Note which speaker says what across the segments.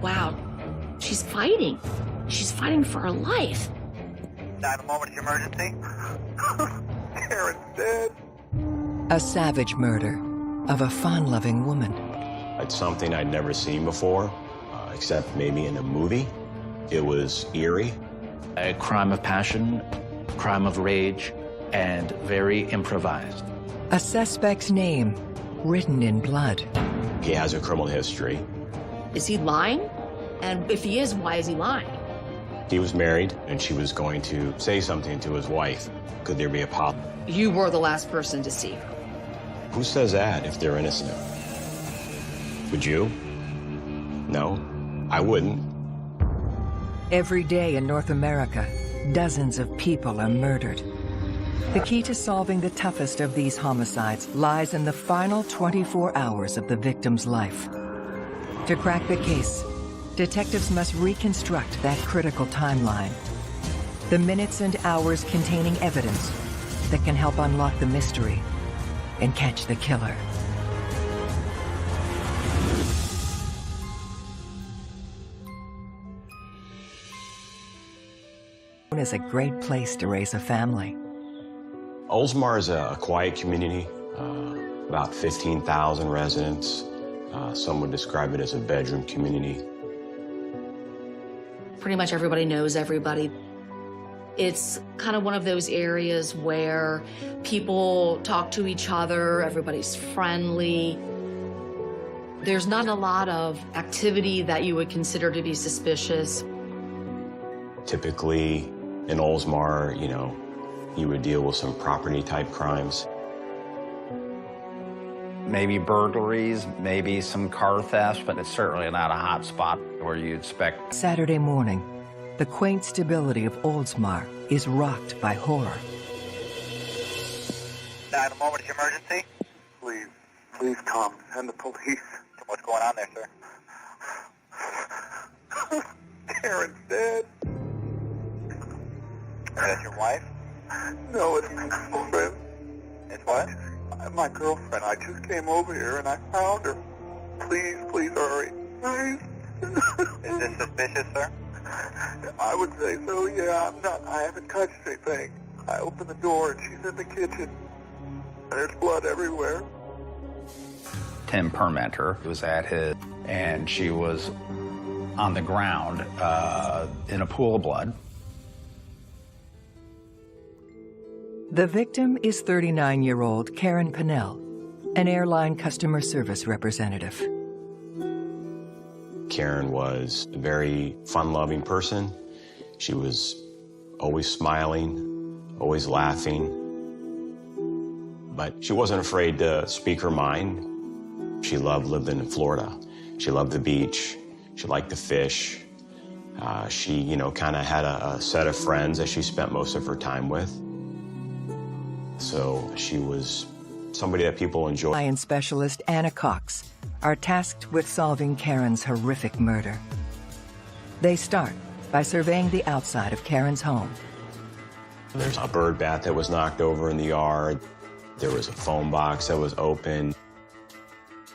Speaker 1: wow, she's fighting. She's fighting for her life.
Speaker 2: 911 emergency. Karen's dead.
Speaker 3: A savage murder of a fun-loving woman.
Speaker 4: It's something I'd never seen before, except maybe in a movie. It was eerie.
Speaker 5: A crime of passion, crime of rage, and very improvised.
Speaker 3: A suspect's name written in blood.
Speaker 4: He has a criminal history.
Speaker 1: Is he lying? And if he is, why is he lying?
Speaker 4: He was married, and she was going to say something to his wife. Could there be a problem?
Speaker 1: You were the last person to see her.
Speaker 4: Who says that if they're innocent? Would you? No, I wouldn't.
Speaker 3: Every day in North America, dozens of people are murdered. The key to solving the toughest of these homicides lies in the final 24 hours of the victim's life. To crack the case, detectives must reconstruct that critical timeline. The minutes and hours containing evidence that can help unlock the mystery and catch the killer. Is a great place to raise a family.
Speaker 4: Oldsmar is a quiet community, about 15,000 residents. Some would describe it as a bedroom community.
Speaker 1: Pretty much everybody knows everybody. It's kind of one of those areas where people talk to each other, everybody's friendly. There's not a lot of activity that you would consider to be suspicious.
Speaker 4: Typically, in Oldsmar, you would deal with some property-type crimes.
Speaker 6: Maybe burglaries, maybe some car thefts, but it's certainly not a hot spot where you expect.
Speaker 3: Saturday morning, the quaint stability of Oldsmar is rocked by horror.
Speaker 2: 911 emergency. Please come. Send the police. What's going on there, sir? Karen's dead. Is that your wife? No, it's my girlfriend. It's what? My girlfriend. I just came over here and I found her. Please hurry. Please. Is this suspicious, sir? I would say so, yeah. I haven't touched anything. I opened the door and she's in the kitchen. There's blood everywhere.
Speaker 6: Tim Permenter was at his, and she was on the ground in a pool of blood.
Speaker 3: The victim is 39-year-old Karen Pinnell, an airline customer service representative.
Speaker 4: Karen was a very fun-loving person. She was always smiling, always laughing. But she wasn't afraid to speak her mind. She loved living in Florida. She loved the beach. She liked to fish. She, kind of had a set of friends that she spent most of her time with. So she was somebody that people enjoyed.
Speaker 3: Science specialist Anna Cox are tasked with solving Karen's horrific murder. They start by surveying the outside of Karen's home.
Speaker 4: There's a bird bath that was knocked over in the yard. There was a phone box that was open.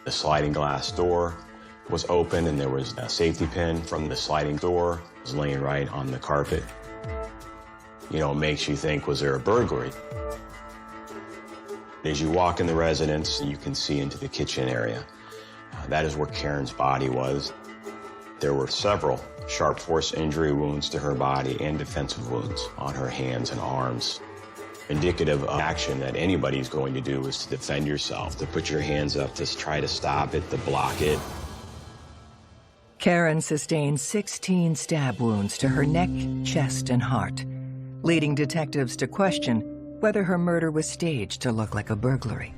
Speaker 4: The sliding glass door was open, and there was a safety pin from the sliding door was laying right on the carpet. It makes you think, was there a burglary? As you walk in the residence, you can see into the kitchen area. That is where Karen's body was. There were several sharp force injury wounds to her body and defensive wounds on her hands and arms. Indicative of action that anybody's going to do is to defend yourself, to put your hands up, to try to stop it, to block it.
Speaker 3: Karen sustained 16 stab wounds to her neck, chest, and heart, leading detectives to question whether her murder was staged to look like a burglary.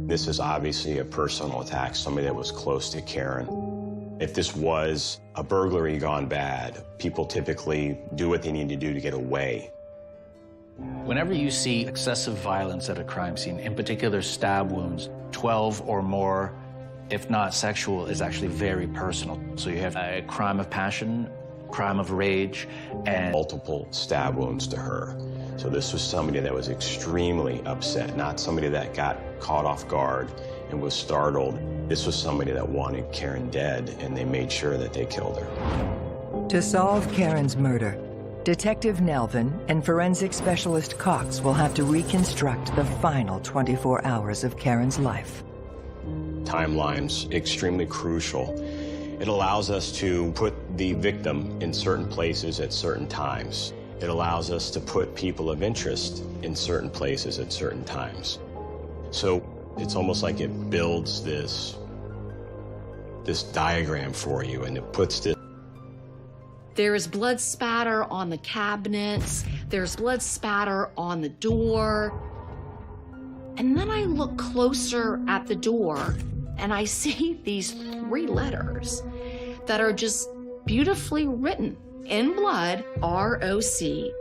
Speaker 4: This is obviously a personal attack, somebody that was close to Karen. If this was a burglary gone bad, people typically do what they need to do to get away.
Speaker 5: Whenever you see excessive violence at a crime scene, in particular stab wounds, 12 or more, if not sexual, is actually very personal. So you have a crime of passion, crime of rage, and
Speaker 4: multiple stab wounds to her. So this was somebody that was extremely upset, not somebody that got caught off guard and was startled. This was somebody that wanted Karen dead, and they made sure that they killed her.
Speaker 3: To solve Karen's murder, Detective Nelvin and forensic specialist Cox will have to reconstruct the final 24 hours of Karen's life.
Speaker 4: Timeline's extremely crucial. It allows us to put the victim in certain places at certain times. It allows us to put people of interest in certain places at certain times. So it's almost like it builds this diagram for you, and it puts this.
Speaker 1: There's blood spatter on the cabinets. There's blood spatter on the door. And then I look closer at the door and I see these 3 letters that are just beautifully written in blood, R-O-C.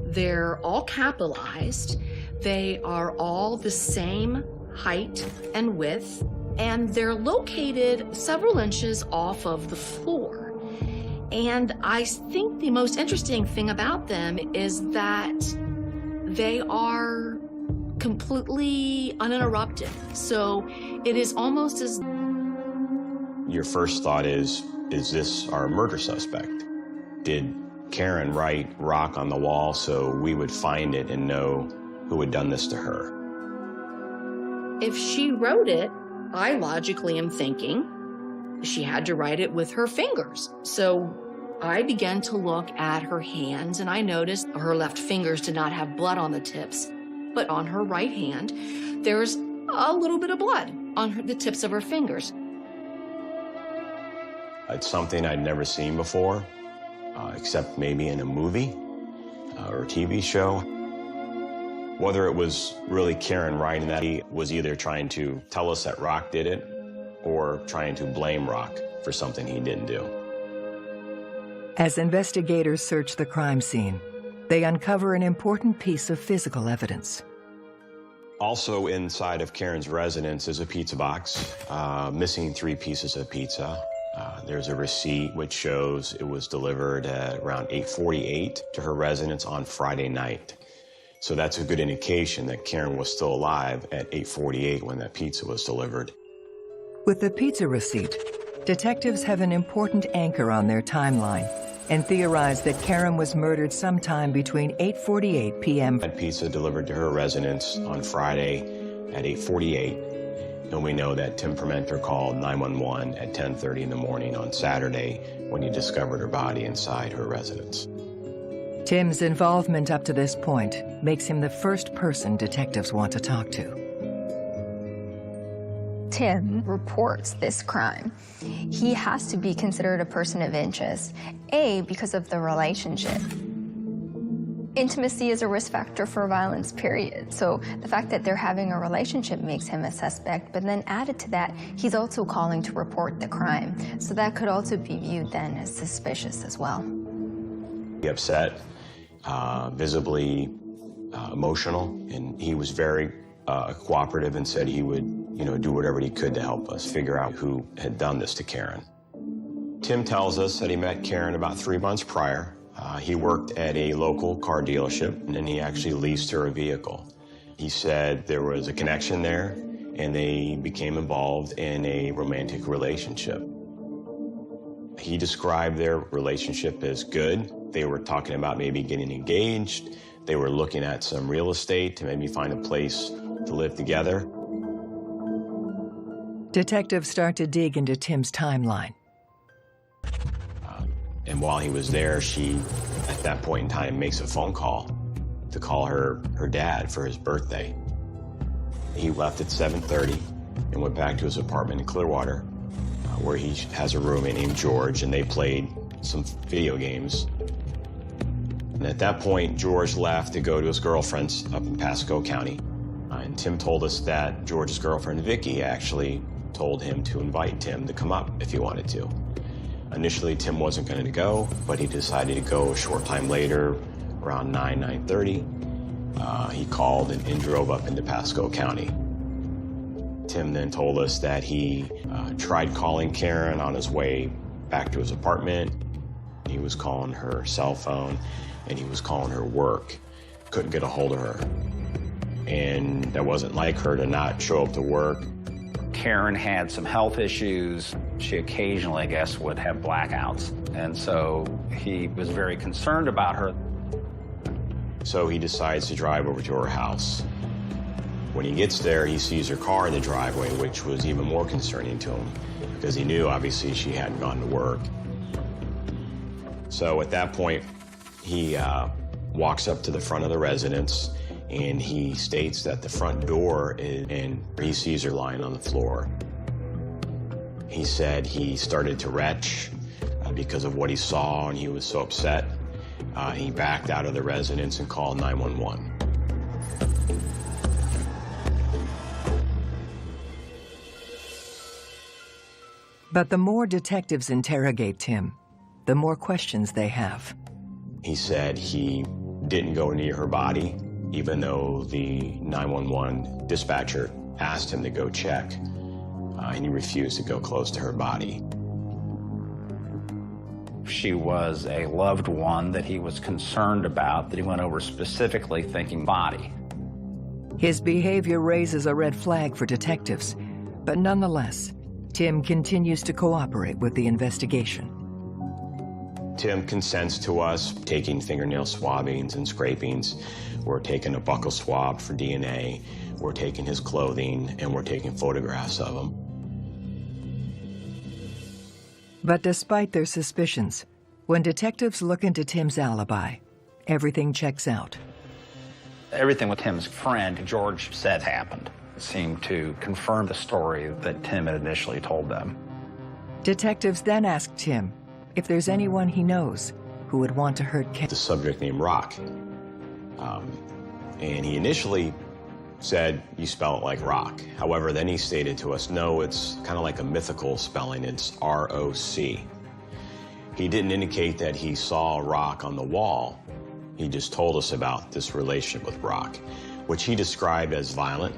Speaker 1: They're all capitalized. They are all the same height and width, and they're located several inches off of the floor. And I think the most interesting thing about them is that they are completely uninterrupted. So it is almost as...
Speaker 4: Your first thought is this our murder suspect? Did Karen write rock on the wall so we would find it and know who had done this to her?
Speaker 1: If she wrote it, I logically am thinking she had to write it with her fingers. So I began to look at her hands, and I noticed her left fingers did not have blood on the tips, but on her right hand, there's a little bit of blood on the tips of her fingers.
Speaker 4: It's something I'd never seen before, except maybe in a movie or a TV show. Whether it was really Karen writing that, he was either trying to tell us that Rock did it or trying to blame Rock for something he didn't do.
Speaker 3: As investigators search the crime scene, they uncover an important piece of physical evidence.
Speaker 4: Also inside of Karen's residence is a pizza box, missing 3 pieces of pizza. There's a receipt which shows it was delivered at around 8:48 to her residence on Friday night. So that's a good indication that Karen was still alive at 8:48 when that pizza was delivered.
Speaker 3: With the pizza receipt, detectives have an important anchor on their timeline and theorize that Karen was murdered sometime between 8:48 p.m.
Speaker 4: That pizza delivered to her residence on Friday at 8:48. And we know that Tim Permenter called 911 at 10:30 in the morning on Saturday when he discovered her body inside her residence.
Speaker 3: Tim's involvement up to this point makes him the first person detectives want to talk to.
Speaker 7: Tim reports this crime. He has to be considered a person of interest, A, because of the relationship. Intimacy is a risk factor for violence, period. So the fact that they're having a relationship makes him a suspect, but then added to that, he's also calling to report the crime. So that could also be viewed then as suspicious as well.
Speaker 4: He upset, visibly emotional, and he was very cooperative and said he would, do whatever he could to help us figure out who had done this to Karen. Tim tells us that he met Karen about 3 months prior. He worked at a local car dealership, and he actually leased her a vehicle. He said there was a connection there, and they became involved in a romantic relationship. He described their relationship as good. They were talking about maybe getting engaged. They were looking at some real estate to maybe find a place to live together.
Speaker 3: Detectives start to dig into Tim's timeline.
Speaker 4: And while he was there, she, at that point in time, makes a phone call to call her dad for his birthday. He left at 7:30 and went back to his apartment in Clearwater, where he has a roommate named George, and they played some video games. And at that point, George left to go to his girlfriend's up in Pasco County. And Tim told us that George's girlfriend, Vicky, actually told him to invite Tim to come up if he wanted to. Initially, Tim wasn't going to go, but he decided to go a short time later, around 9:30. He called and drove up into Pasco County. Tim then told us that he tried calling Karen on his way back to his apartment. He was calling her cell phone, and he was calling her work. Couldn't get a hold of her. And that wasn't like her to not show up to work.
Speaker 6: Karen had some health issues. She occasionally, I guess, would have blackouts. And so he was very concerned about her.
Speaker 4: So he decides to drive over to her house. When he gets there, he sees her car in the driveway, which was even more concerning to him because he knew, obviously, she hadn't gone to work. So at that point, he walks up to the front of the residence, and he states that the front door is, and he sees her lying on the floor. He said he started to retch because of what he saw, and he was so upset. He backed out of the residence and called 911.
Speaker 3: But the more detectives interrogate Tim, the more questions they have.
Speaker 4: He said he didn't go near her body, even though the 911 dispatcher asked him to go check, and he refused to go close to her body.
Speaker 6: She was a loved one that he was concerned about, that he went over specifically thinking body.
Speaker 3: His behavior raises a red flag for detectives, but nonetheless, Tim continues to cooperate with the investigation.
Speaker 4: Tim consents to us taking fingernail swabbings and scrapings. We're taking a buccal swab for DNA. We're taking his clothing, and we're taking photographs of him.
Speaker 3: But despite their suspicions, when detectives look into Tim's alibi, everything checks out.
Speaker 6: Everything with Tim's friend, George, said happened seemed to confirm the story that Tim had initially told them.
Speaker 3: Detectives then ask Tim if there's anyone he knows who would want to hurt Kenda.
Speaker 4: The subject named Rock. And he initially said, you spell it like rock. However, then he stated to us, no, it's kind of like a mythical spelling. It's R-O-C. He didn't indicate that he saw Rock on the wall. He just told us about this relationship with Rock, which he described as violent,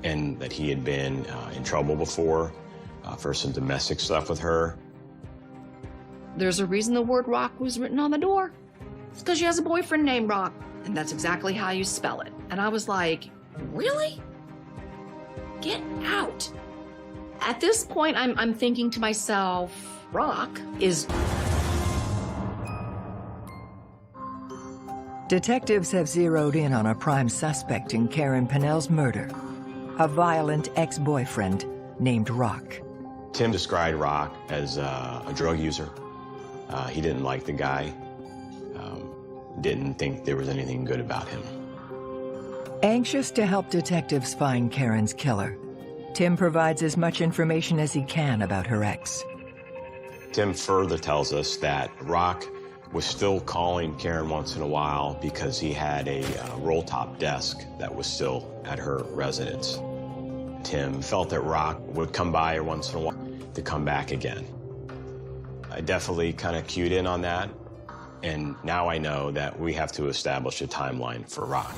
Speaker 4: and that he had been in trouble before for some domestic stuff with her.
Speaker 1: There's a reason the word Rock was written on the door. It's because she has a boyfriend named Rock, and that's exactly how you spell it. And I was like, really? Get out. At this point, I'm thinking to myself, Rock is...
Speaker 3: Detectives have zeroed in on a prime suspect in Karen Pennell's murder, a violent ex-boyfriend named Rock.
Speaker 4: Tim described Rock as a drug user. He didn't like the guy, didn't think there was anything good about him.
Speaker 3: Anxious to help detectives find Karen's killer, Tim provides as much information as he can about her ex.
Speaker 4: Tim further tells us that Rock was still calling Karen once in a while because he had a roll-top desk that was still at her residence. Tim felt that Rock would come by her once in a while to come back again. I definitely kind of cued in on that, and now I know that we have to establish a timeline for Rock.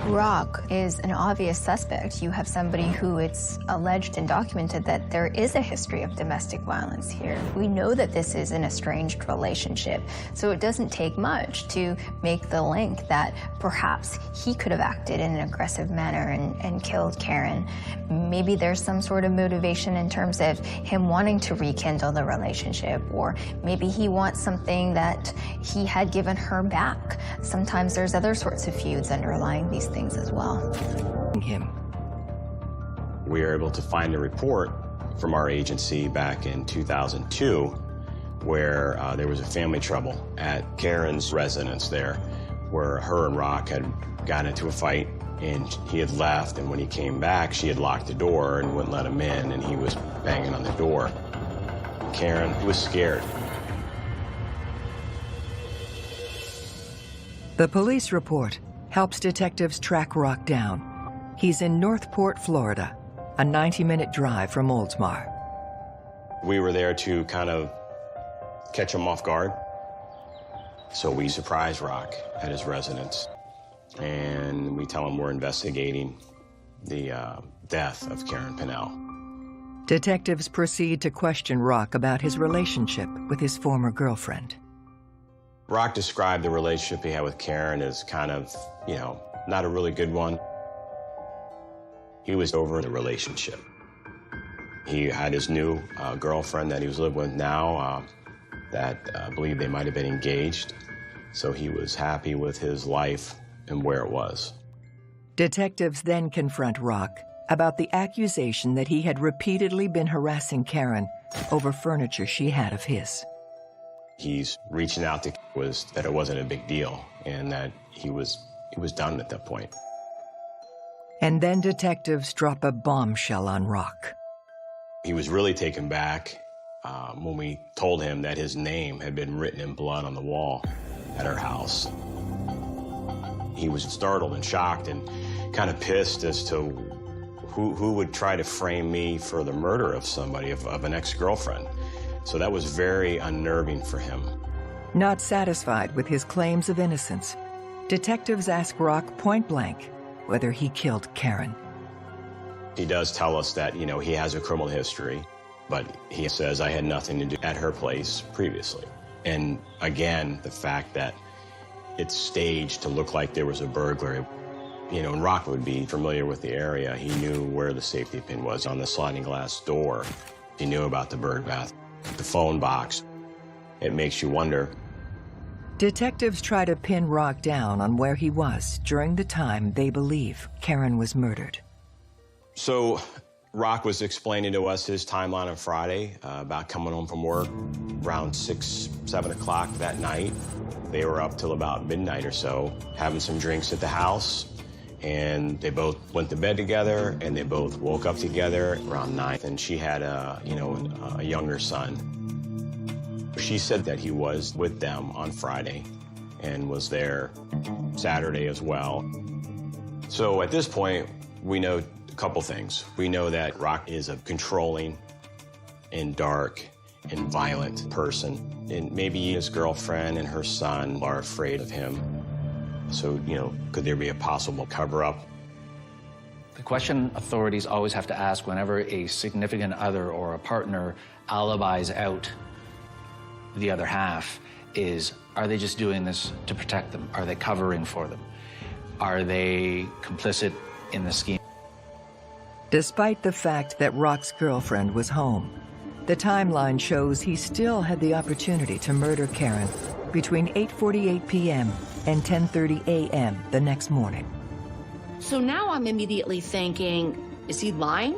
Speaker 7: Rock is an obvious suspect. You have somebody who it's alleged and documented that there is a history of domestic violence here. We know that this is an estranged relationship, so it doesn't take much to make the link that perhaps he could have acted in an aggressive manner and killed Karen. Maybe there's some sort of motivation in terms of him wanting to rekindle the relationship, or maybe he wants something that he had given her back. Sometimes there's other sorts of feuds underlying these things as well.
Speaker 4: We were able to find a report from our agency back in 2002 where there was a family trouble at Karen's residence there, where her and Rock had gotten into a fight, and he had left, and when he came back, she had locked the door and wouldn't let him in, and he was banging on the door. Karen was scared.
Speaker 3: The police report helps detectives track Rock down. He's in Northport, Florida, a 90-minute drive from Oldsmar.
Speaker 4: We were there to kind of catch him off guard. So we surprise Rock at his residence, and we tell him we're investigating the death of Karen Pennell.
Speaker 3: Detectives proceed to question Rock about his relationship with his former girlfriend.
Speaker 4: Rock described the relationship he had with Karen as kind of, not a really good one. He was over the relationship. He had his new girlfriend that he was living with now that I believe they might have been engaged. So he was happy with his life and where it was.
Speaker 3: Detectives then confront Rock about the accusation that he had repeatedly been harassing Karen over furniture she had of his.
Speaker 4: He's reaching out to was that it wasn't a big deal and that he was done at that point.
Speaker 3: And then detectives drop a bombshell on Rock.
Speaker 4: He was really taken back when we told him that his name had been written in blood on the wall at our house. He was startled and shocked and kind of pissed as to who would try to frame me for the murder of somebody, of an ex-girlfriend. So that was very unnerving for him.
Speaker 3: Not satisfied with his claims of innocence, detectives ask Rock point blank whether he killed Karen.
Speaker 4: He does tell us that, you know, he has a criminal history, but he says, I had nothing to do at her place previously. And again, the fact that it's staged to look like there was a burglary. You know, and Rock would be familiar with the area. He knew where the safety pin was on the sliding glass door. He knew about the bird bath, the phone box. It makes you wonder.
Speaker 3: Detectives try to pin Rock down on where he was during the time they believe Karen was murdered.
Speaker 4: So Rock was explaining to us his timeline on Friday about coming home from work around 6, 7 o'clock that night. They were up till about midnight or so, having some drinks at the house. And they both went to bed together, and they both woke up together around 9. And she had a younger son. She said that he was with them on Friday and was there Saturday as well. So at this point, we know a couple things. We know that Rock is a controlling and dark and violent person. And maybe his girlfriend and her son are afraid of him. So, you know, could there be a possible cover-up?
Speaker 5: The question authorities always have to ask whenever a significant other or a partner alibis out the other half is, are they just doing this to protect them? Are they covering for them? Are they complicit in the scheme?
Speaker 3: Despite the fact that Rock's girlfriend was home, the timeline shows he still had the opportunity to murder Karen between 8:48 p.m. and 10:30 a.m. the next morning.
Speaker 1: So now I'm immediately thinking, is he lying?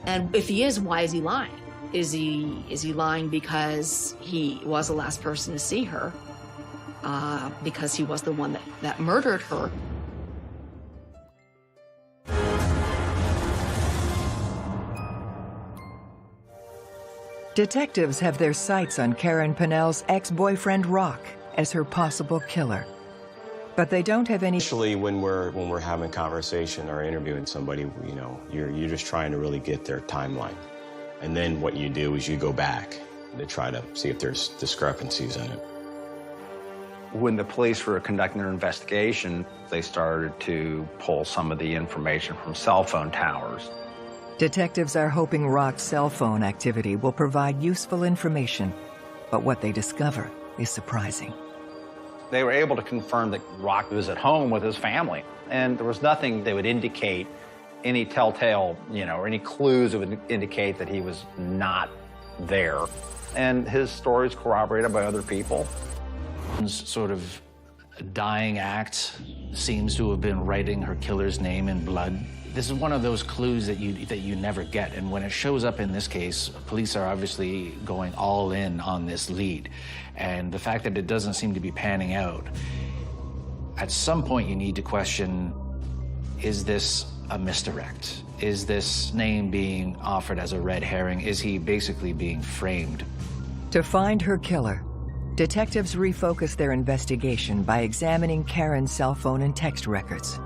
Speaker 1: And if he is, why is he lying? Is he lying because he was the last person to see her? Because he was the one that murdered her?
Speaker 3: Detectives have their sights on Karen Pinnell's ex-boyfriend Rock as her possible killer. But they don't have any...
Speaker 4: Initially, when we're having a conversation or interviewing somebody, you know, you're just trying to really get their timeline. And then what you do is you go back to try to see if there's discrepancies in it.
Speaker 6: When the police were conducting their investigation, they started to pull some of the information from cell phone towers.
Speaker 3: Detectives are hoping Rock's cell phone activity will provide useful information, but what they discover is surprising.
Speaker 6: They were able to confirm that Rock was at home with his family, and there was nothing that would indicate any telltale, or any clues that would indicate that he was not there. And his story is corroborated by other people.
Speaker 5: Sort of dying act seems to have been writing her killer's name in blood. This is one of those clues that you never get, and when it shows up in this case, police are obviously going all in on this lead. And the fact that it doesn't seem to be panning out, at some point you need to question, is this a misdirect? Is this name being offered as a red herring? Is he basically being framed?
Speaker 3: To find her killer, detectives refocus their investigation by examining Karen's cell phone and text records.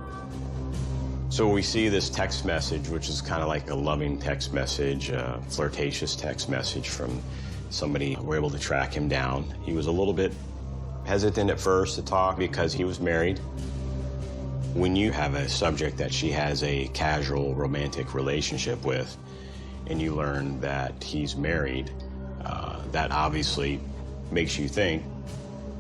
Speaker 4: So we see this text message, which is kind of like a loving text message, a flirtatious text message from somebody. We're able to track him down. He was a little bit hesitant at first to talk because he was married. When you have a subject that she has a casual romantic relationship with, and you learn that he's married, that obviously makes you think,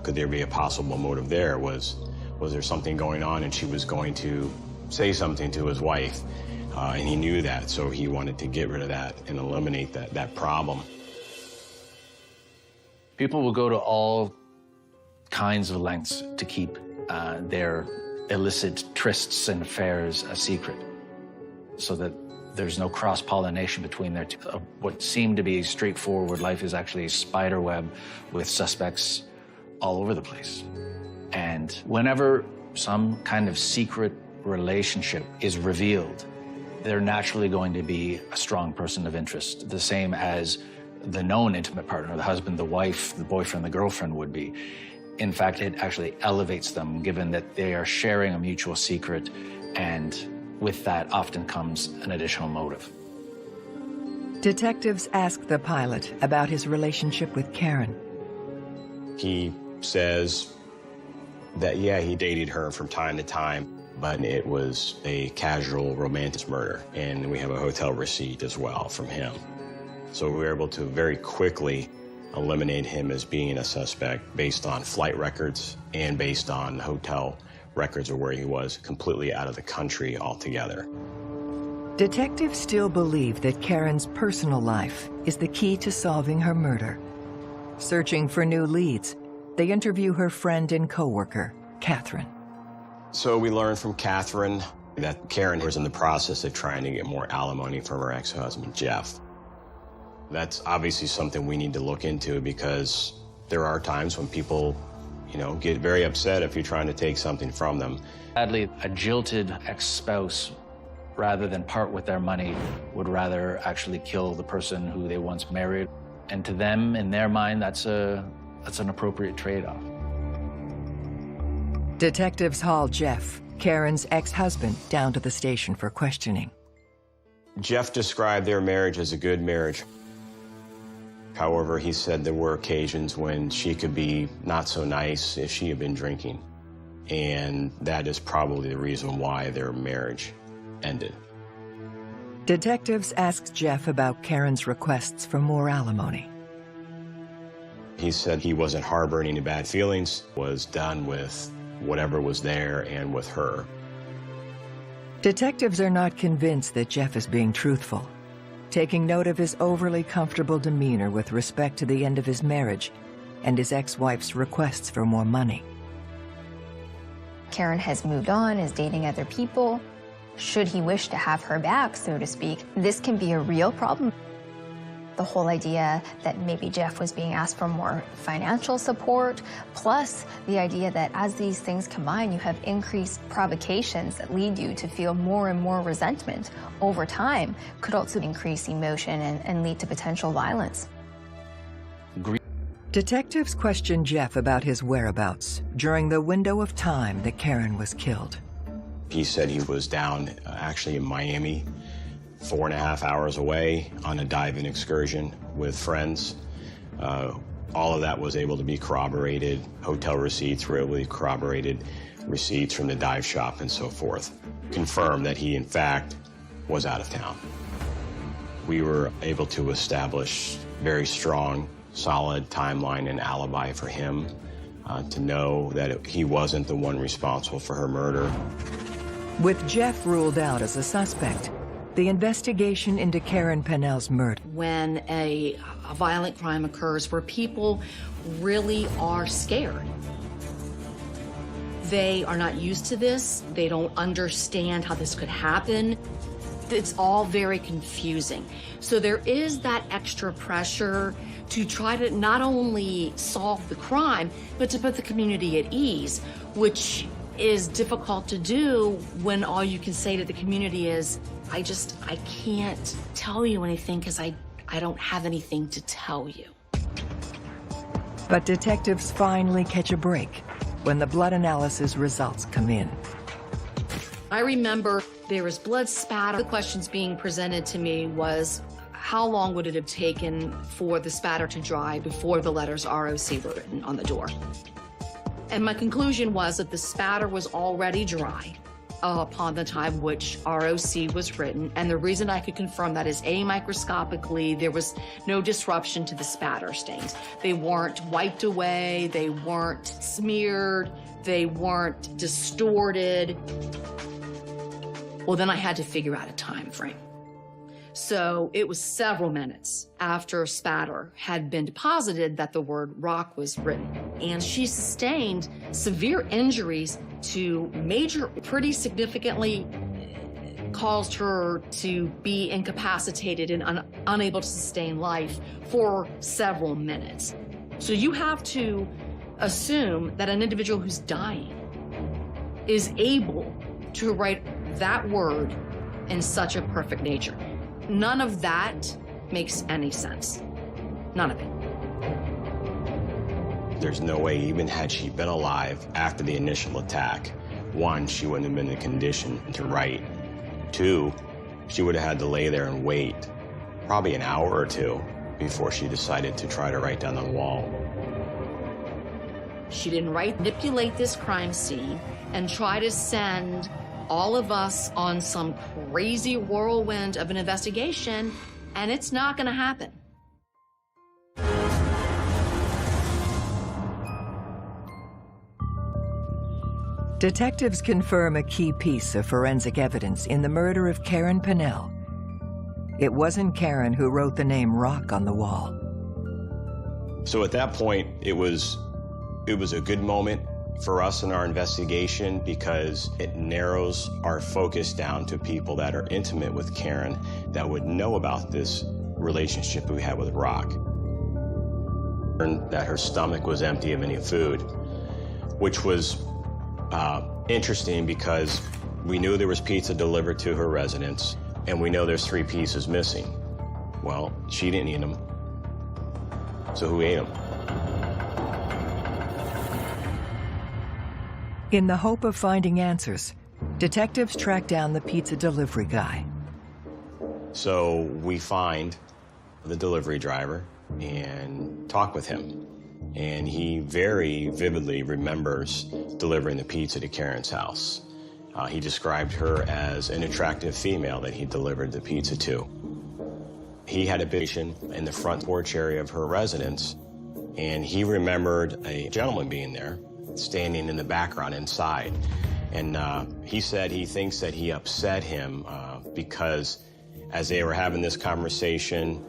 Speaker 4: could there be a possible motive there? Was there something going on and she was going to say something to his wife And he knew that, so he wanted to get rid of that and eliminate that problem.
Speaker 5: People will go to all kinds of lengths to keep their illicit trysts and affairs a secret, so that there's no cross-pollination between their two. What seemed to be a straightforward life is actually a spider web with suspects all over the place. And whenever some kind of secret relationship is revealed, they're naturally going to be a strong person of interest, the same as the known intimate partner, the husband, the wife, the boyfriend, the girlfriend would be. In fact, it actually elevates them, given that they are sharing a mutual secret, and with that often comes an additional motive.
Speaker 3: Detectives asked the pilot about his relationship with Karen.
Speaker 4: He says that, yeah, he dated her from time to time, but it was a casual romantic murder, and we have a hotel receipt as well from him. So we were able to very quickly eliminate him as being a suspect based on flight records and based on hotel records of where he was, completely out of the country altogether.
Speaker 3: Detectives still believe that Karen's personal life is the key to solving her murder. Searching for new leads, they interview her friend and co-worker, Catherine.
Speaker 4: So we learned from Catherine that Karen was in the process of trying to get more alimony from her ex-husband, Jeff. That's obviously something we need to look into, because there are times when people, you know, get very upset if you're trying to take something from them.
Speaker 5: Sadly, a jilted ex-spouse, rather than part with their money, would rather actually kill the person who they once married. And to them, in their mind, that's an appropriate trade-off.
Speaker 3: Detectives haul Jeff, Karen's ex-husband, down to the station for questioning.
Speaker 4: Jeff described their marriage as a good marriage. However, he said there were occasions when she could be not so nice if she had been drinking. And that is probably the reason why their marriage ended.
Speaker 3: Detectives asked Jeff about Karen's requests for more alimony.
Speaker 4: He said he wasn't harboring any bad feelings, was done with whatever was there and with her.
Speaker 3: Detectives are not convinced that Jeff is being truthful, taking note of his overly comfortable demeanor with respect to the end of his marriage and his ex-wife's requests for more money.
Speaker 7: Karen has moved on, is dating other people. Should he wish to have her back, so to speak, this can be a real problem. The whole idea that maybe Jeff was being asked for more financial support, plus the idea that as these things combine, you have increased provocations that lead you to feel more and more resentment over time, could also increase emotion and lead to potential violence.
Speaker 3: Detectives questioned Jeff about his whereabouts during the window of time that Karen was killed.
Speaker 4: He said he was down actually in Miami, 4.5 hours away on a diving excursion with friends. All of that was able to be corroborated. Hotel receipts were able to be corroborated, receipts from the dive shop and so forth. Confirmed that he, in fact, was out of town. We were able to establish very strong, solid timeline and alibi for him to know that he wasn't the one responsible for her murder.
Speaker 3: With Jeff ruled out as a suspect, the investigation into Karen Pennell's murder.
Speaker 1: When a violent crime occurs where people really are scared, they are not used to this, they don't understand how this could happen. It's all very confusing. So there is that extra pressure to try to not only solve the crime, but to put the community at ease, which is difficult to do when all you can say to the community is, I can't tell you anything because I don't have anything to tell you.
Speaker 3: But detectives finally catch a break when the blood analysis results come in.
Speaker 1: I remember there was blood spatter. The questions being presented to me was, how long would it have taken for the spatter to dry before the letters ROC were written on the door? And my conclusion was that the spatter was already dry upon the time which ROC was written. And the reason I could confirm that is microscopically, there was no disruption to the spatter stains. They weren't wiped away, they weren't smeared, they weren't distorted. Well, then I had to figure out a time frame. So it was several minutes after spatter had been deposited that the word rock was written. And she sustained severe injuries to major, pretty significantly caused her to be incapacitated and unable to sustain life for several minutes. So you have to assume that an individual who's dying is able to write that word in such a perfect nature. None of that makes any sense. None of it.
Speaker 4: There's no way, even had she been alive after the initial attack, one, she wouldn't have been in the condition to write. Two, she would have had to lay there and wait probably an hour or two before she decided to try to write down on the wall.
Speaker 1: She didn't manipulate this crime scene and try to send all of us on some crazy whirlwind of an investigation, and it's not going to happen.
Speaker 3: Detectives confirm a key piece of forensic evidence in the murder of Karen Pennell. It wasn't Karen who wrote the name Rock on the wall.
Speaker 4: So at that point, it was a good moment for us in our investigation because it narrows our focus down to people that are intimate with Karen that would know about this relationship we had with Rock. That her stomach was empty of any food, which was interesting because we knew there was pizza delivered to her residence, and we know there's 3 pieces missing. Well, she didn't eat them. So who ate them?
Speaker 3: In the hope of finding answers, detectives track down the pizza delivery guy.
Speaker 4: So we find the delivery driver and talk with him. And he very vividly remembers delivering the pizza to Karen's house. He described her as an attractive female that he delivered the pizza to. He had a patient in the front porch area of her residence, and he remembered a gentleman being there, standing in the background inside. And he said he thinks that he upset him because as they were having this conversation,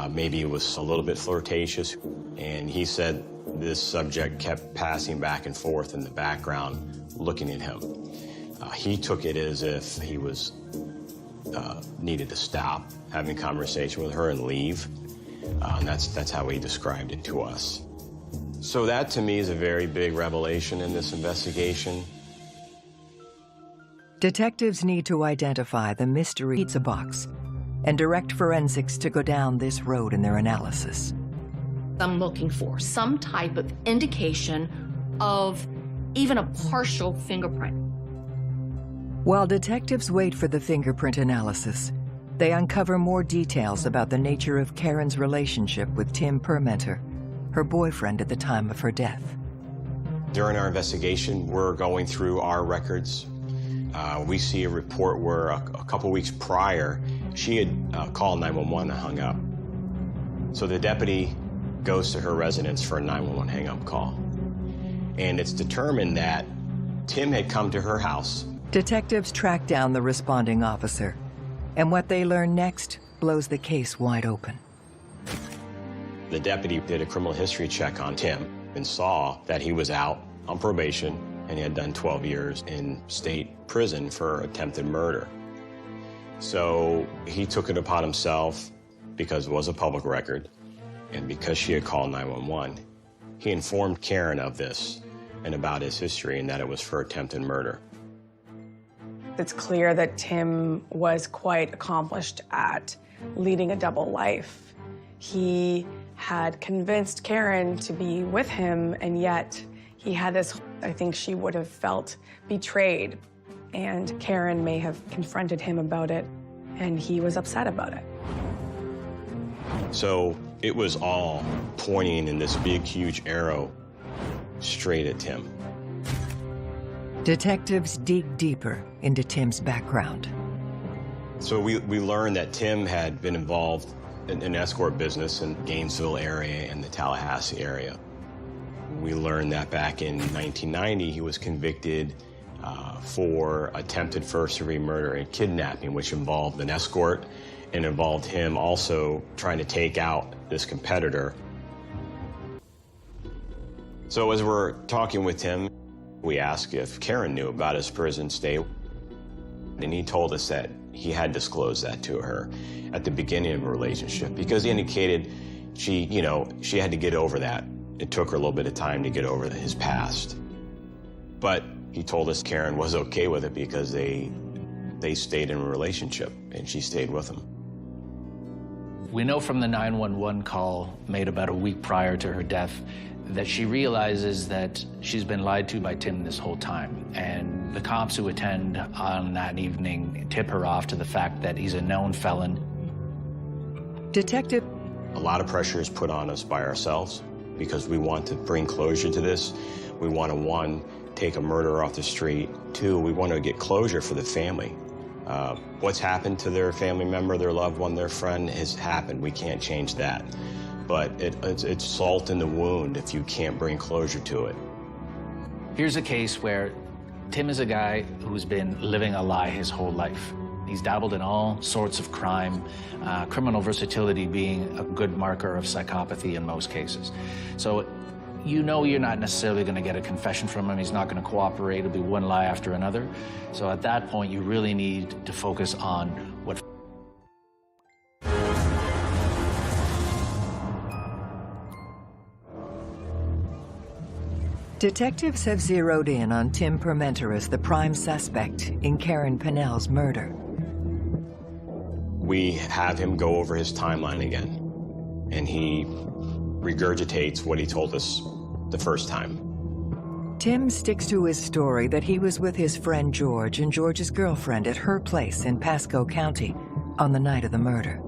Speaker 4: maybe it was a little bit flirtatious. And he said this subject kept passing back and forth in the background, looking at him. He took it as if he was needed to stop having a conversation with her and leave. And that's how he described it to us. So that, to me, is a very big revelation in this investigation.
Speaker 3: Detectives need to identify the mystery pizza box and direct forensics to go down this road in their analysis.
Speaker 1: I'm looking for some type of indication of even a partial fingerprint.
Speaker 3: While detectives wait for the fingerprint analysis, they uncover more details about the nature of Karen's relationship with Tim Permenter, her boyfriend at the time of her death.
Speaker 4: During our investigation, we're going through our records. We see a report where a couple weeks prior, she had called 911 and hung up. So the deputy goes to her residence for a 911 hang-up call. And it's determined that Tim had come to her house.
Speaker 3: Detectives track down the responding officer, and what they learn next blows the case wide open.
Speaker 4: The deputy did a criminal history check on Tim and saw that he was out on probation and he had done 12 years in state prison for attempted murder. So he took it upon himself, because it was a public record, and because she had called 911, he informed Karen of this and about his history and that it was for attempted murder.
Speaker 8: It's clear that Tim was quite accomplished at leading a double life. He had convinced Karen to be with him, and yet he had this, I think she would have felt betrayed, and Karen may have confronted him about it, and he was upset about it.
Speaker 4: So it was all pointing in this big, huge arrow straight at Tim.
Speaker 3: Detectives dig deeper into Tim's background.
Speaker 4: So we learned that Tim had been involved in an escort business in Gainesville area and the Tallahassee area. We learned that back in 1990, he was convicted for attempted first-degree murder and kidnapping, which involved an escort and involved him also trying to take out this competitor. So as we're talking with him, we asked if Karen knew about his prison stay, and he told us that he had disclosed that to her at the beginning of a relationship because he indicated she had to get over that. It took her a little bit of time to get over his past. But he told us Karen was okay with it because they stayed in a relationship and she stayed with him.
Speaker 5: We know from the 911 call made about a week prior to her death that she realizes that she's been lied to by Tim this whole time. And the cops who attend on that evening tip her off to the fact that he's a known felon.
Speaker 3: Detective.
Speaker 4: A lot of pressure is put on us by ourselves because we want to bring closure to this. We want to, one, take a murderer off the street. Two, we want to get closure for the family. What's happened to their family member, their loved one, their friend has happened. We can't change that. But it's salt in the wound if you can't bring closure to it.
Speaker 5: Here's a case where Tim is a guy who's been living a lie his whole life. He's dabbled in all sorts of crime, criminal versatility being a good marker of psychopathy in most cases. So you know you're not necessarily going to get a confession from him. He's not going to cooperate. It'll be one lie after another. So at that point, you really need to focus on what.
Speaker 3: Detectives have zeroed in on Tim Permenter as the prime suspect in Karen Pennell's murder.
Speaker 4: We have him go over his timeline again, and he regurgitates what he told us the first time.
Speaker 3: Tim sticks to his story that he was with his friend George and George's girlfriend at her place in Pasco County on the night of the murder.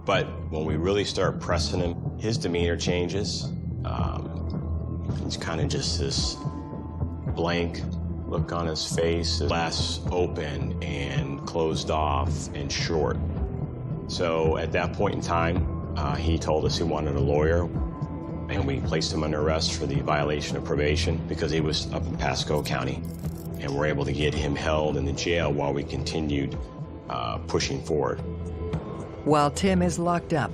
Speaker 4: But when we really start pressing him, his demeanor changes. He's kind of just this blank look on his face, less open and closed off and short. So at that point in time, he told us he wanted a lawyer, and we placed him under arrest for the violation of probation because he was up in Pasco County. And we're able to get him held in the jail while we continued pushing forward.
Speaker 3: While Tim is locked up,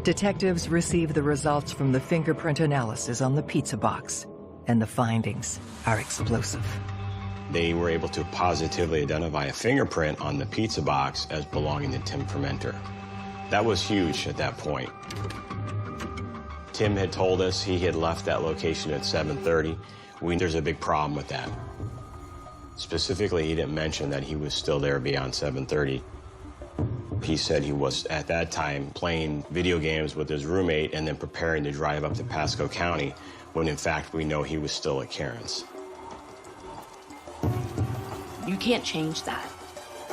Speaker 3: detectives receive the results from the fingerprint analysis on the pizza box, and the findings are explosive.
Speaker 4: They were able to positively identify a fingerprint on the pizza box as belonging to Tim Permenter. That was huge at that point. Tim had told us he had left that location at 7:30. There's a big problem with that. Specifically, he didn't mention that he was still there beyond 7:30. He said he was, at that time, playing video games with his roommate and then preparing to drive up to Pasco County, when in fact we know he was still at Karen's.
Speaker 1: You can't change that.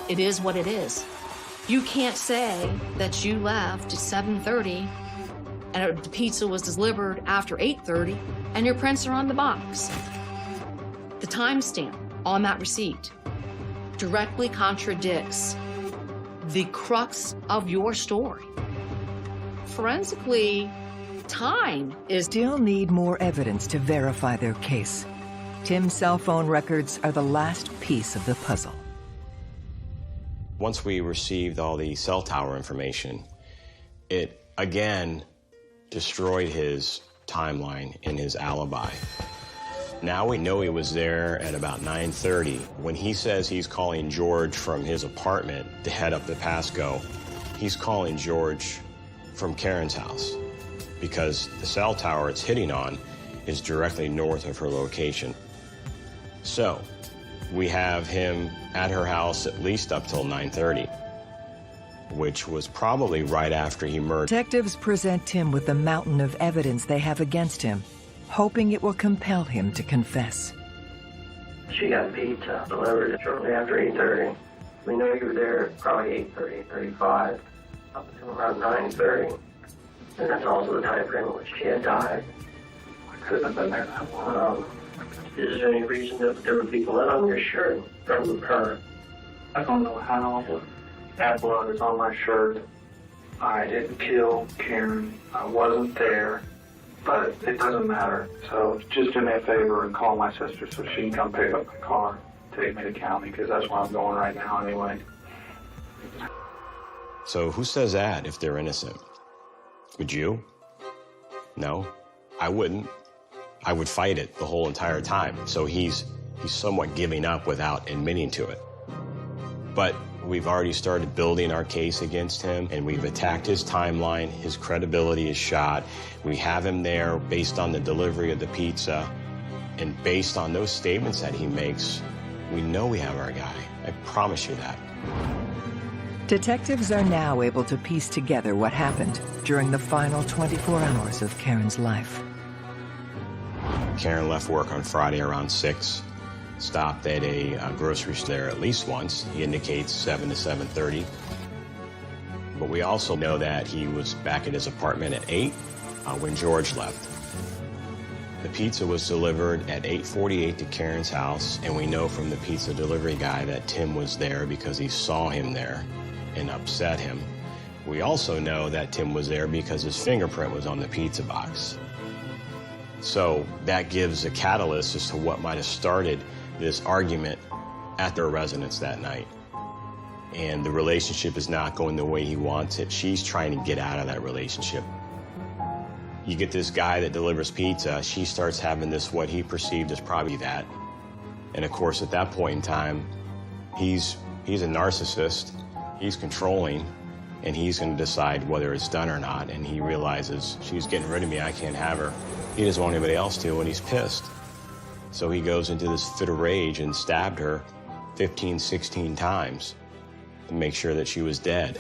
Speaker 1: It is what it is. You can't say that you left at 7:30 and the pizza was delivered after 8:30 and your prints are on the box. The timestamp on that receipt directly contradicts the crux of your story. Forensically, time is...
Speaker 3: Still need more evidence to verify their case. Tim's cell phone records are the last piece of the puzzle.
Speaker 4: Once we received all the cell tower information, it again destroyed his timeline and his alibi. Now we know he was there at about 9:30. When he says he's calling George from his apartment to head up to Pasco, he's calling George from Karen's house because the cell tower it's hitting on is directly north of her location. So we have him at her house at least up till 9:30, which was probably right after he murdered.
Speaker 3: Detectives present Tim with the mountain of evidence they have against him, hoping it will compel him to confess.
Speaker 9: She got pizza delivered shortly after 8:30. We know you were there probably 8:30, 8:35, up until around 9:30. And that's also the time frame in which she had died. I could have been there that long. Is there any reason that there would be blood on your shirt from her? I don't know how, but that blood is on my shirt. I didn't kill Karen. I wasn't there.
Speaker 2: but it doesn't matter. So just do me a favor and call my sister so she can come pick up my car, take me to county, because that's where I'm going right now anyway.
Speaker 4: So who says that if they're innocent? Would you? No, I wouldn't. I would fight it the whole entire time. So he's somewhat giving up without admitting to it. But we've already started building our case against him, and we've attacked his timeline. His credibility is shot. We have him there based on the delivery of the pizza, and based on those statements that he makes, we know we have our guy. I promise you that.
Speaker 3: Detectives are now able to piece together what happened during the final 24 hours of Karen's life.
Speaker 4: Karen left work on Friday around 6, stopped at a grocery store at least once. He indicates 7 to 7:30. But we also know that he was back at his apartment at 8 when George left. The pizza was delivered at 8:48 to Karen's house, and we know from the pizza delivery guy that Tim was there because he saw him there and upset him. We also know that Tim was there because his fingerprint was on the pizza box. So that gives a catalyst as to what might have started this argument at their residence that night. And the relationship is not going the way he wants it. She's trying to get out of that relationship. You get this guy that delivers pizza, she starts having this, what he perceived as probably that. And of course, at that point in time, he's a narcissist, he's controlling, and he's gonna decide whether it's done or not. And he realizes, she's getting rid of me, I can't have her. He doesn't want anybody else to, and he's pissed. So he goes into this fit of rage and stabbed her 15, 16 times to make sure that she was dead.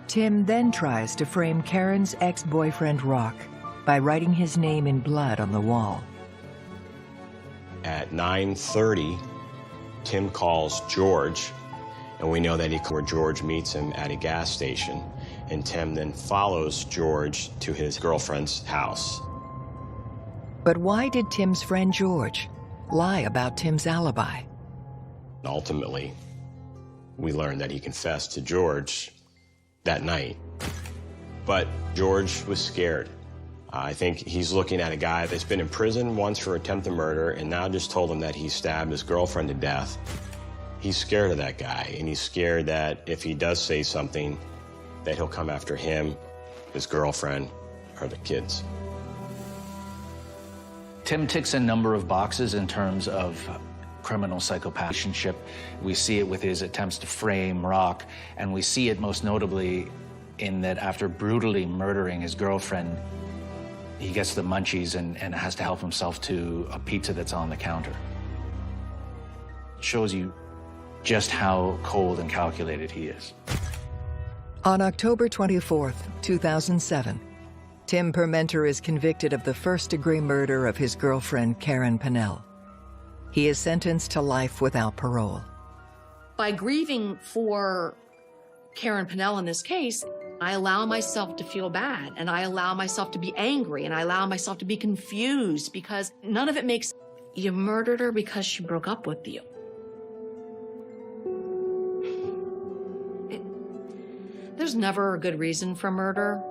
Speaker 3: Tim then tries to frame Karen's ex-boyfriend Rock by writing his name in blood on the wall.
Speaker 4: At 9:30, Tim calls George, and we know that where George meets him at a gas station, and Tim then follows George to his girlfriend's house.
Speaker 3: But why did Tim's friend George lie about Tim's alibi?
Speaker 4: Ultimately, we learned that he confessed to George that night. But George was scared. I think he's looking at a guy that's been in prison once for attempted murder and now just told him that he stabbed his girlfriend to death. He's scared of that guy, and he's scared that if he does say something, that he'll come after him, his girlfriend, or the kids.
Speaker 5: Tim ticks a number of boxes in terms of criminal psychopath relationship. We see it with his attempts to frame Rock, and we see it most notably in that after brutally murdering his girlfriend, he gets the munchies and has to help himself to a pizza that's on the counter. It shows you just how cold and calculated he is.
Speaker 3: On October 24th, 2007, Tim Permenter is convicted of the first-degree murder of his girlfriend, Karen Pennell. He is sentenced to life without parole.
Speaker 1: By grieving for Karen Pennell in this case, I allow myself to feel bad, and I allow myself to be angry, and I allow myself to be confused because none of it makes sense. You murdered her because she broke up with you. There's never a good reason for murder,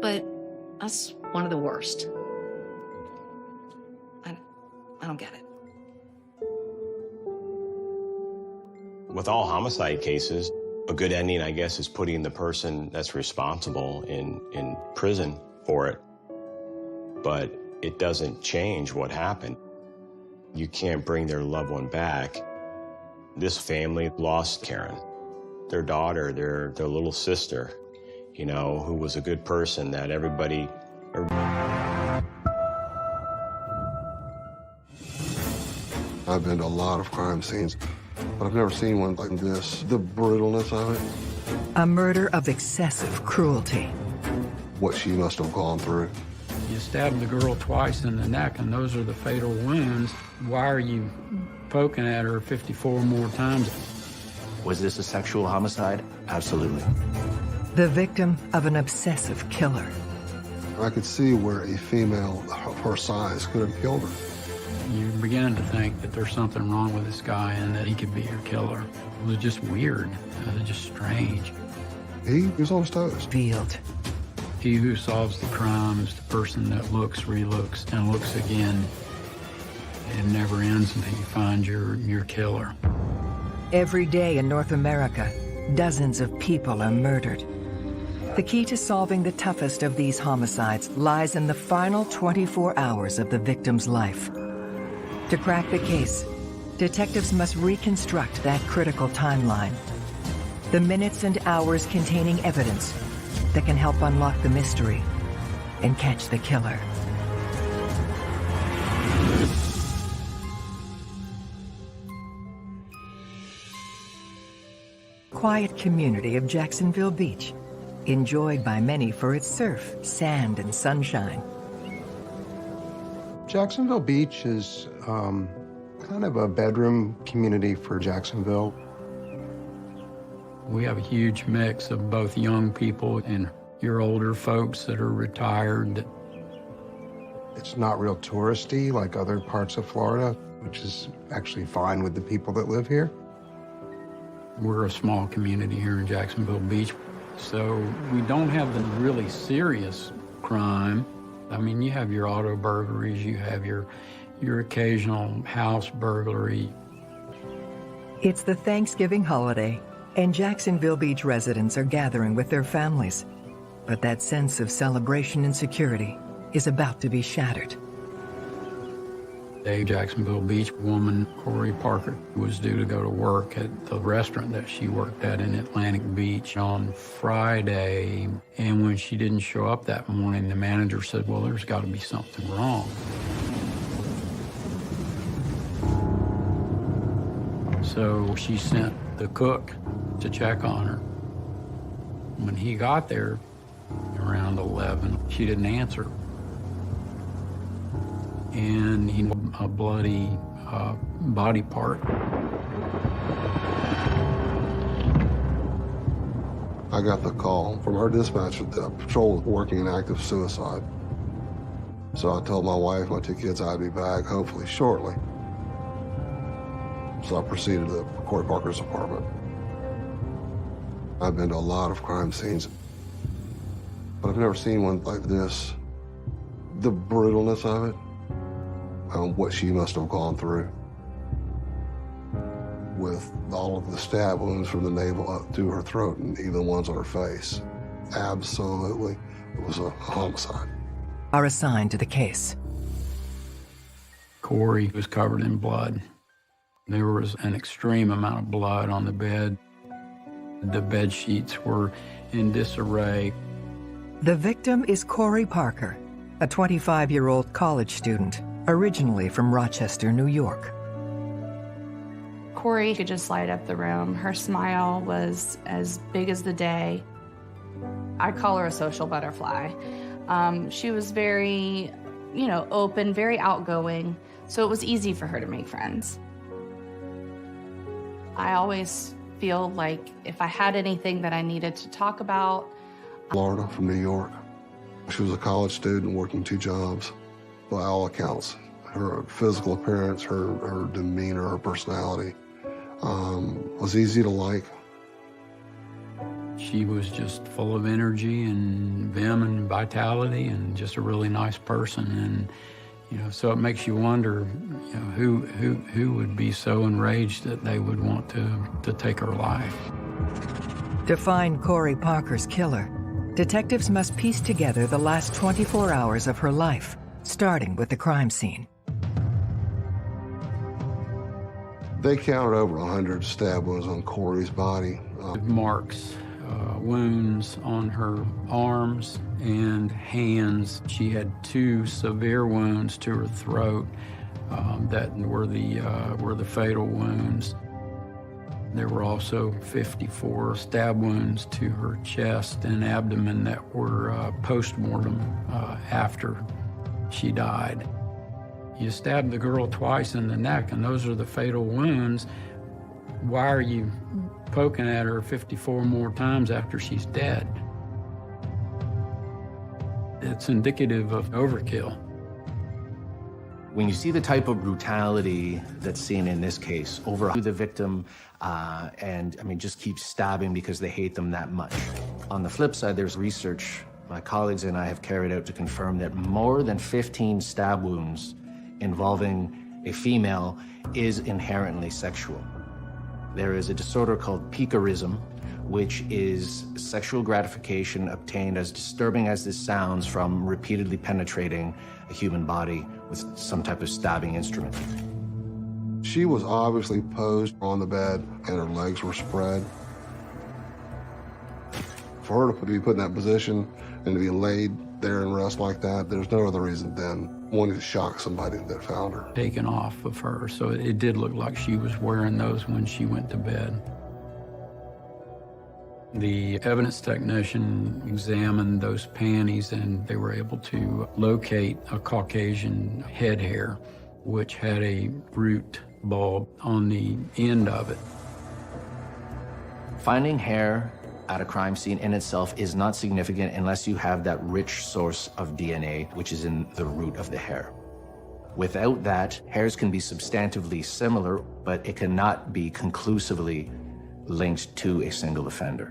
Speaker 1: but that's one of the worst. I don't get it.
Speaker 4: With all homicide cases, a good ending, I guess, is putting the person that's responsible in prison for it. But it doesn't change what happened. You can't bring their loved one back. This family lost Karen. Their daughter, their little sister, you know, who was a good person that everybody...
Speaker 10: I've been to a lot of crime scenes, but I've never seen one like this. The brutalness of it.
Speaker 3: A murder of excessive cruelty.
Speaker 10: What she must have gone through.
Speaker 11: You stabbed the girl twice in the neck, and those are the fatal wounds. Why are you poking at her 54 more times?
Speaker 5: Was this a sexual homicide? Absolutely.
Speaker 3: The victim of an obsessive killer.
Speaker 10: I could see where a female of her size could have killed her.
Speaker 11: You begin to think that there's something wrong with this guy and that he could be your killer. It was just weird. It was just strange.
Speaker 10: He was on his toes.
Speaker 3: Revealed.
Speaker 11: He who solves the crime is the person that looks, relooks, and looks again. It never ends until you find your killer.
Speaker 3: Every day in North America, dozens of people are murdered. The key to solving the toughest of these homicides lies in the final 24 hours of the victim's life. To crack the case, detectives must reconstruct that critical timeline. The minutes and hours containing evidence that can help unlock the mystery and catch the killer. Quiet community of Jacksonville Beach, enjoyed by many for its surf, sand, and sunshine.
Speaker 12: Jacksonville Beach is kind of a bedroom community for Jacksonville.
Speaker 11: We have a huge mix of both young people and your older folks that are retired.
Speaker 12: It's not real touristy like other parts of Florida, which is actually fine with the people that live here.
Speaker 11: We're a small community here in Jacksonville Beach, so we don't have the really serious crime. I mean, you have your auto burglaries, you have your occasional house burglary.
Speaker 3: It's the Thanksgiving holiday, and Jacksonville Beach residents are gathering with their families. But that sense of celebration and security is about to be shattered.
Speaker 11: A Jacksonville Beach woman, Corey Parker, was due to go to work at the restaurant that she worked at in Atlantic Beach on Friday. And when she didn't show up that morning, the manager said, well, there's got to be something wrong. So she sent the cook to check on her. When he got there, around 11, she didn't answer. And he had a bloody body part.
Speaker 10: I got the call from our dispatcher that the patrol was working an active suicide. So I told my wife, my two kids, I'd be back, hopefully shortly. So I proceeded to Corey Parker's apartment. I've been to a lot of crime scenes, but I've never seen one like this. The brutalness of it, what she must have gone through with all of the stab wounds from the navel up to her throat and even the ones on her face. Absolutely, it was a homicide.
Speaker 3: Are assigned to the case.
Speaker 11: Corey was covered in blood. There was an extreme amount of blood on the bed. The bed sheets were in disarray.
Speaker 3: The victim is Corey Parker, a 25-year-old college student, originally from Rochester, New York.
Speaker 13: Corey could just light up the room. Her smile was as big as the day. I call her a social butterfly. She was very, open, very outgoing, so it was easy for her to make friends. I always feel like if I had anything that I needed to talk about.
Speaker 10: Florida from New York. She was a college student working 2 jobs. By all accounts, her physical appearance, her demeanor, her personality was easy to like.
Speaker 11: She was just full of energy and vim and vitality and just a really nice person. And, so it makes you wonder, who would be so enraged that they would want to take her life.
Speaker 3: To find Corey Parker's killer, detectives must piece together the last 24 hours of her life, starting with the crime scene.
Speaker 10: They counted over 100 stab wounds on Corey's body.
Speaker 11: Marks, wounds on her arms and hands. She had 2 severe wounds to her throat that were the fatal wounds. There were also 54 stab wounds to her chest and abdomen that were post-mortem after she died. You stabbed the girl twice in the neck, and those are the fatal wounds. Why are you poking at her 54 more times after she's dead? It's indicative of overkill.
Speaker 5: When you see the type of brutality that's seen in this case, over the victim, and I mean, just keep stabbing because they hate them that much. On the flip side, there's research my colleagues and I have carried out to confirm that more than 15 stab wounds involving a female is inherently sexual. There is a disorder called picorism, which is sexual gratification obtained, as disturbing as this sounds, from repeatedly penetrating a human body with some type of stabbing instrument.
Speaker 10: She was obviously posed on the bed and her legs were spread. For her to be put in that position and to be laid there and rest like that, there's no other reason than wanting to shock somebody that found her.
Speaker 11: Taken off of her, so it did look like she was wearing those when she went to bed. The evidence technician examined those panties and they were able to locate a Caucasian head hair, which had a root bulb on the end of it.
Speaker 5: Finding hair at a crime scene in itself is not significant unless you have that rich source of DNA, which is in the root of the hair. Without that, hairs can be substantively similar, but it cannot be conclusively linked to a single offender.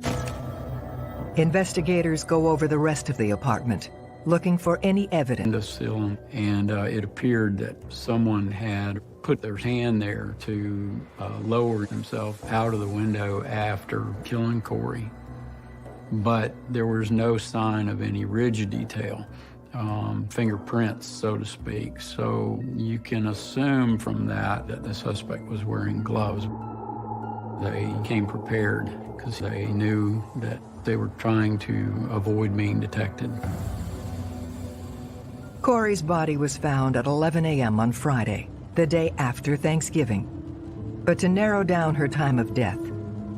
Speaker 3: Investigators go over the rest of the apartment, looking for any evidence.
Speaker 11: The ceiling, and it appeared that someone had put their hand there to lower himself out of the window after killing Corey. But there was no sign of any rigid detail, fingerprints, so to speak. So you can assume from that that the suspect was wearing gloves. They came prepared because they knew that they were trying to avoid being detected.
Speaker 3: Corey's body was found at 11 a.m. on Friday, the day after Thanksgiving. But to narrow down her time of death,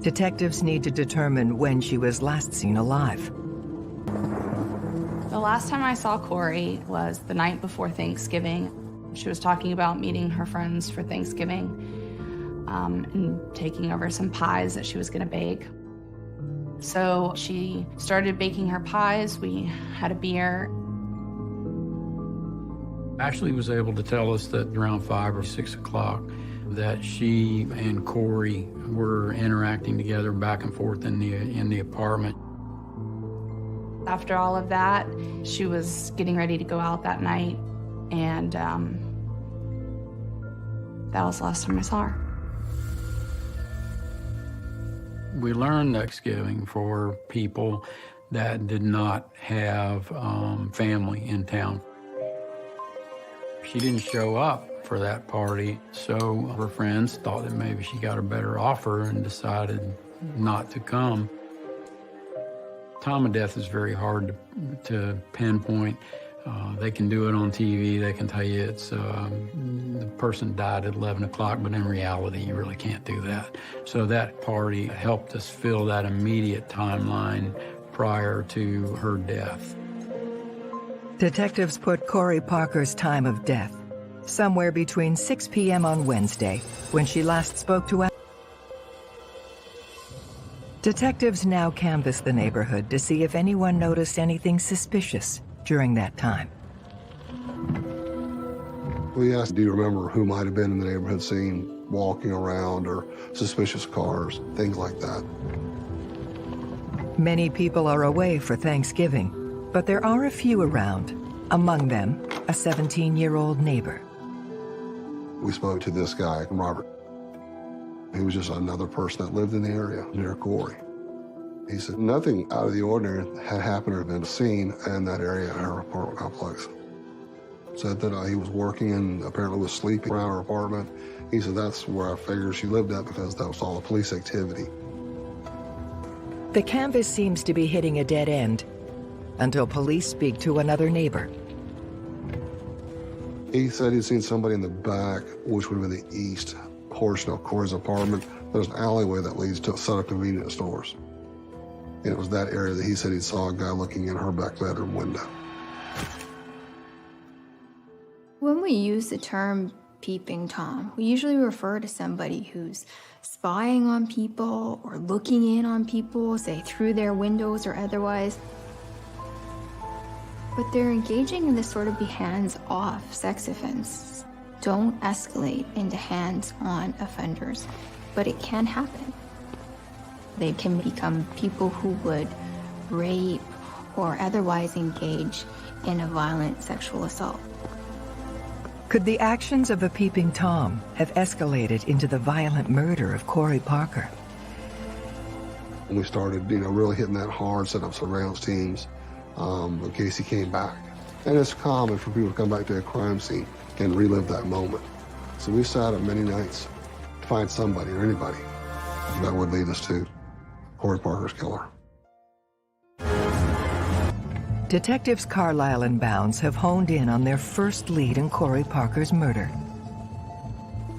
Speaker 3: detectives need to determine when she was last seen alive.
Speaker 13: The last time I saw Corey was the night before Thanksgiving. She was talking about meeting her friends for Thanksgiving and taking over some pies that she was gonna bake. So she started baking her pies. We had a beer.
Speaker 11: Ashley was able to tell us that around 5 or 6 o'clock that she and Corey were interacting together back and forth in the apartment.
Speaker 13: After all of that, she was getting ready to go out that night, and that was the last time I saw her.
Speaker 11: We learned Thanksgiving for people that did not have family in town. She didn't show up for that party, so her friends thought that maybe she got a better offer and decided not to come. Time of death is very hard to pinpoint. They can do it on TV. They can tell you it's the person died at 11 o'clock, but in reality, you really can't do that. So that party helped us fill that immediate timeline prior to her death.
Speaker 3: Detectives put Corey Parker's time of death somewhere between 6 p.m. on Wednesday, when she last spoke to us. Detectives now canvass the neighborhood to see if anyone noticed anything suspicious during that time.
Speaker 10: We asked, do you remember who might have been in the neighborhood scene, walking around, or suspicious cars, things like that.
Speaker 3: Many people are away for Thanksgiving, but there are a few around, among them a 17-year-old neighbor.
Speaker 10: We spoke to this guy, Robert. He was just another person that lived in the area near Corey. He said nothing out of the ordinary had happened or been seen in that area in her apartment complex. Said that he was working and apparently was sleeping around her apartment. He said that's where I figured she lived at because that was all the police activity.
Speaker 3: The canvas seems to be hitting a dead end until police speak to another neighbor.
Speaker 10: He said he'd seen somebody in the back, which would have been the east portion of Corey's apartment. There's an alleyway that leads to a set of convenience stores. And it was that area that he said he saw a guy looking in her back bedroom window.
Speaker 7: When we use the term peeping Tom, we usually refer to somebody who's spying on people or looking in on people, say through their windows or otherwise. But they're engaging in this sort of be hands-off sex offense. don't escalate into hands-on offenders, but it can happen. They can become people who would rape or otherwise engage in a violent sexual assault.
Speaker 3: Could the actions of a peeping Tom have escalated into the violent murder of Corey Parker?
Speaker 10: We started, really hitting that hard, setting up surveillance teams in case he came back. And it's common for people to come back to a crime scene and relive that moment. So we sat up many nights to find somebody or anybody that would lead us to Corey Parker's killer.
Speaker 3: Detectives Carlisle and Bounds have honed in on their first lead in Corey Parker's murder.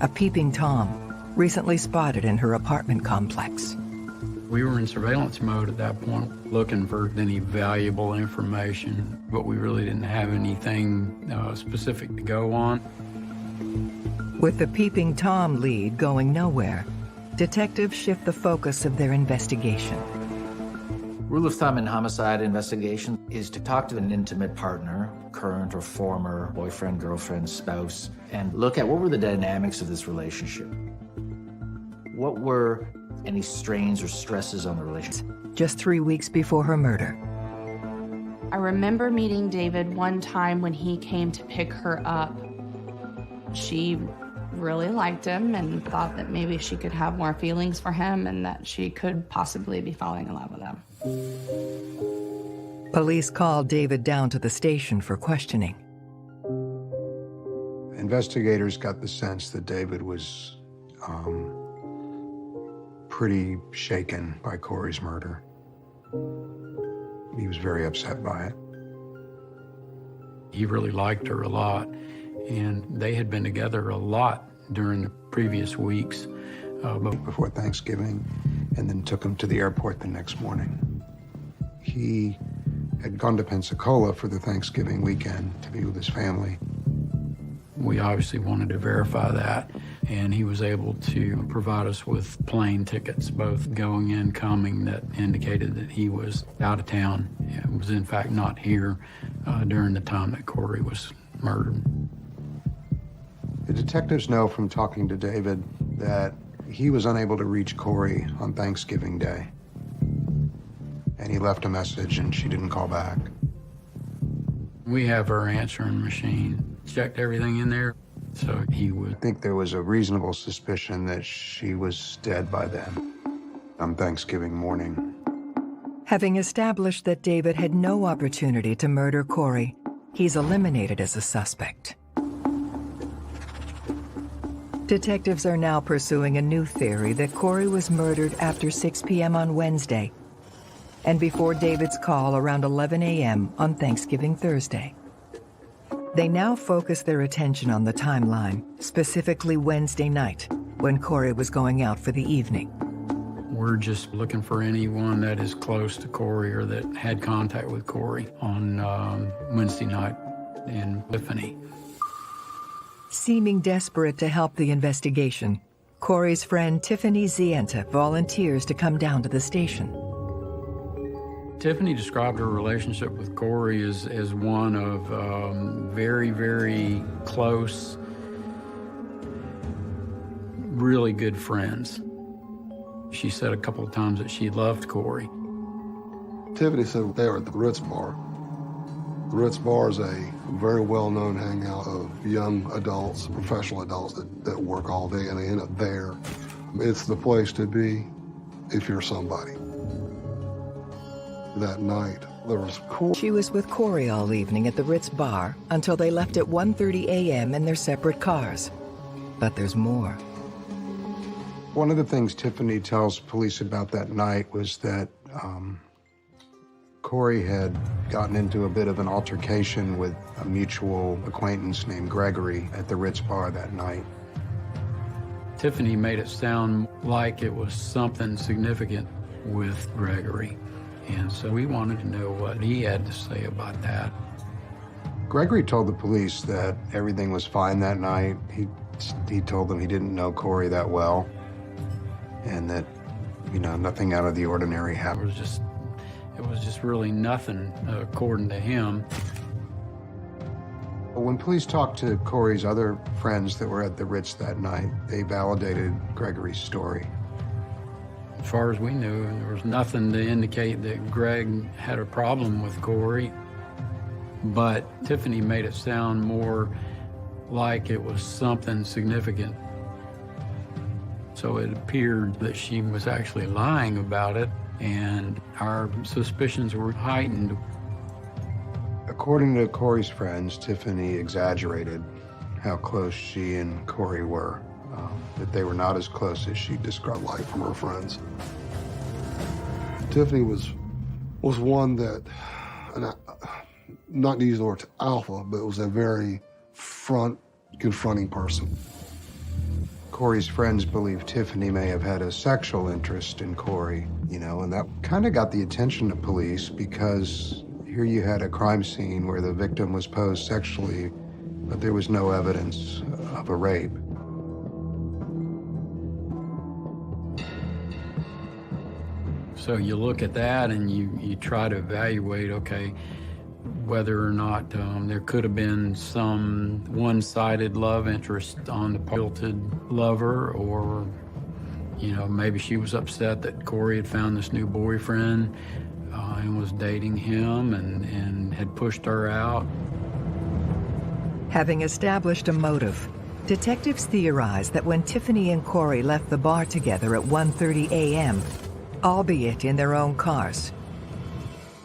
Speaker 3: A peeping Tom, recently spotted in her apartment complex.
Speaker 11: We were in surveillance mode at that point, looking for any valuable information, but we really didn't have anything specific to go on.
Speaker 3: With the peeping Tom lead going nowhere, detectives shift the focus of their investigation.
Speaker 5: Rule of thumb in homicide investigation is to talk to an intimate partner, current or former boyfriend, girlfriend, spouse, and look at what were the dynamics of this relationship. What were any strains or stresses on the relationship?
Speaker 3: Just 3 weeks before her murder.
Speaker 13: I remember meeting David one time when he came to pick her up. She really liked him and thought that maybe she could have more feelings for him and that she could possibly be falling in love with him.
Speaker 3: Police called David down to the station for questioning.
Speaker 12: Investigators got the sense that David was pretty shaken by Corey's murder. He was very upset by it.
Speaker 11: He really liked her a lot, and they had been together a lot during the previous weeks.
Speaker 12: Before Thanksgiving, and then took him to the airport the next morning. He had gone to Pensacola for the Thanksgiving weekend to be with his family.
Speaker 11: We obviously wanted to verify that, and he was able to provide us with plane tickets, both going and coming, that indicated that he was out of town and was in fact not here during the time that Corey was murdered.
Speaker 12: The detectives know from talking to David that he was unable to reach Corey on Thanksgiving Day. And he left a message and she didn't call back.
Speaker 11: We have her answering machine, checked everything in there, so he would.
Speaker 12: I think there was a reasonable suspicion that she was dead by then, on Thanksgiving morning.
Speaker 3: Having established that David had no opportunity to murder Corey, he's eliminated as a suspect. Detectives are now pursuing a new theory that Corey was murdered after 6 p.m. on Wednesday and before David's call around 11 a.m. on Thanksgiving Thursday. They now focus their attention on the timeline, specifically Wednesday night, when Corey was going out for the evening.
Speaker 11: We're just looking for anyone that is close to Corey or that had contact with Corey on Wednesday night in Tiffany.
Speaker 3: Seeming desperate to help the investigation, Corey's friend Tiffany Zienta volunteers to come down to the station.
Speaker 11: Tiffany described her relationship with Corey as one of very, very close, really good friends. She said a couple of times that she loved Corey.
Speaker 10: Tiffany said they were at the Ritz Bar. The Ritz Bar is a very well-known hangout of young adults, professional adults that work all day, and they end up there. It's the place to be if you're somebody. That night, there was Corey.
Speaker 3: She was with Corey all evening at the Ritz Bar until they left at 1:30 a.m. in their separate cars. But there's more.
Speaker 12: One of the things Tiffany tells police about that night was that Corey had gotten into a bit of an altercation with a mutual acquaintance named Gregory at the Ritz Bar that night.
Speaker 11: Tiffany made it sound like it was something significant with Gregory, and so we wanted to know what he had to say about that.
Speaker 12: Gregory told the police that everything was fine that night. He told them he didn't know Corey that well, and that, nothing out of the ordinary happened.
Speaker 11: It was just really nothing, according to him.
Speaker 12: When police talked to Corey's other friends that were at the Ritz that night, they validated Gregory's story.
Speaker 11: As far as we knew, there was nothing to indicate that Greg had a problem with Corey. But Tiffany made it sound more like it was something significant. So it appeared that she was actually lying about it, and our suspicions were heightened.
Speaker 12: According to Corey's friends, Tiffany exaggerated how close she and Corey were, that they were not as close as she described life from her friends. Tiffany was one that, not to use the word alpha, but was a very front, confronting person. Corey's friends believe Tiffany may have had a sexual interest in Corey, and that kind of got the attention of police because here you had a crime scene where the victim was posed sexually, but there was no evidence of a rape.
Speaker 11: So you look at that and you try to evaluate, okay, whether or not there could have been some one-sided love interest on the jilted lover, or, maybe she was upset that Corey had found this new boyfriend and was dating him and had pushed her out.
Speaker 3: Having established a motive, detectives theorized that when Tiffany and Corey left the bar together at 1:30 a.m., albeit in their own cars,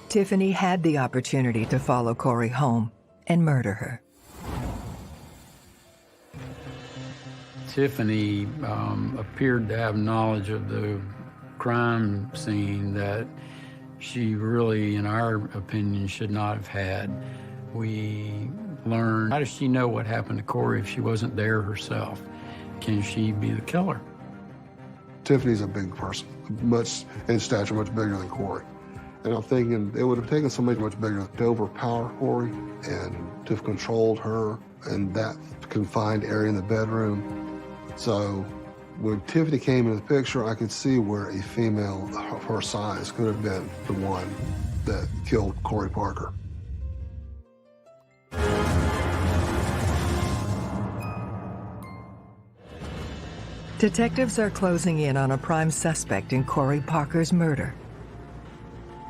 Speaker 3: Tiffany had the opportunity to follow Corey home and murder her.
Speaker 11: Tiffany appeared to have knowledge of the crime scene that she really, in our opinion, should not have had. We learned, how does she know what happened to Corey if she wasn't there herself? Can she be the killer?
Speaker 10: Tiffany's a big person, much in stature, much bigger than Corey. And I'm thinking it would have taken somebody much bigger to overpower Corey and to have controlled her in that confined area in the bedroom. So when Tiffany came into the picture, I could see where a female of her size could have been the one that killed Corey Parker.
Speaker 3: Detectives are closing in on a prime suspect in Corey Parker's murder.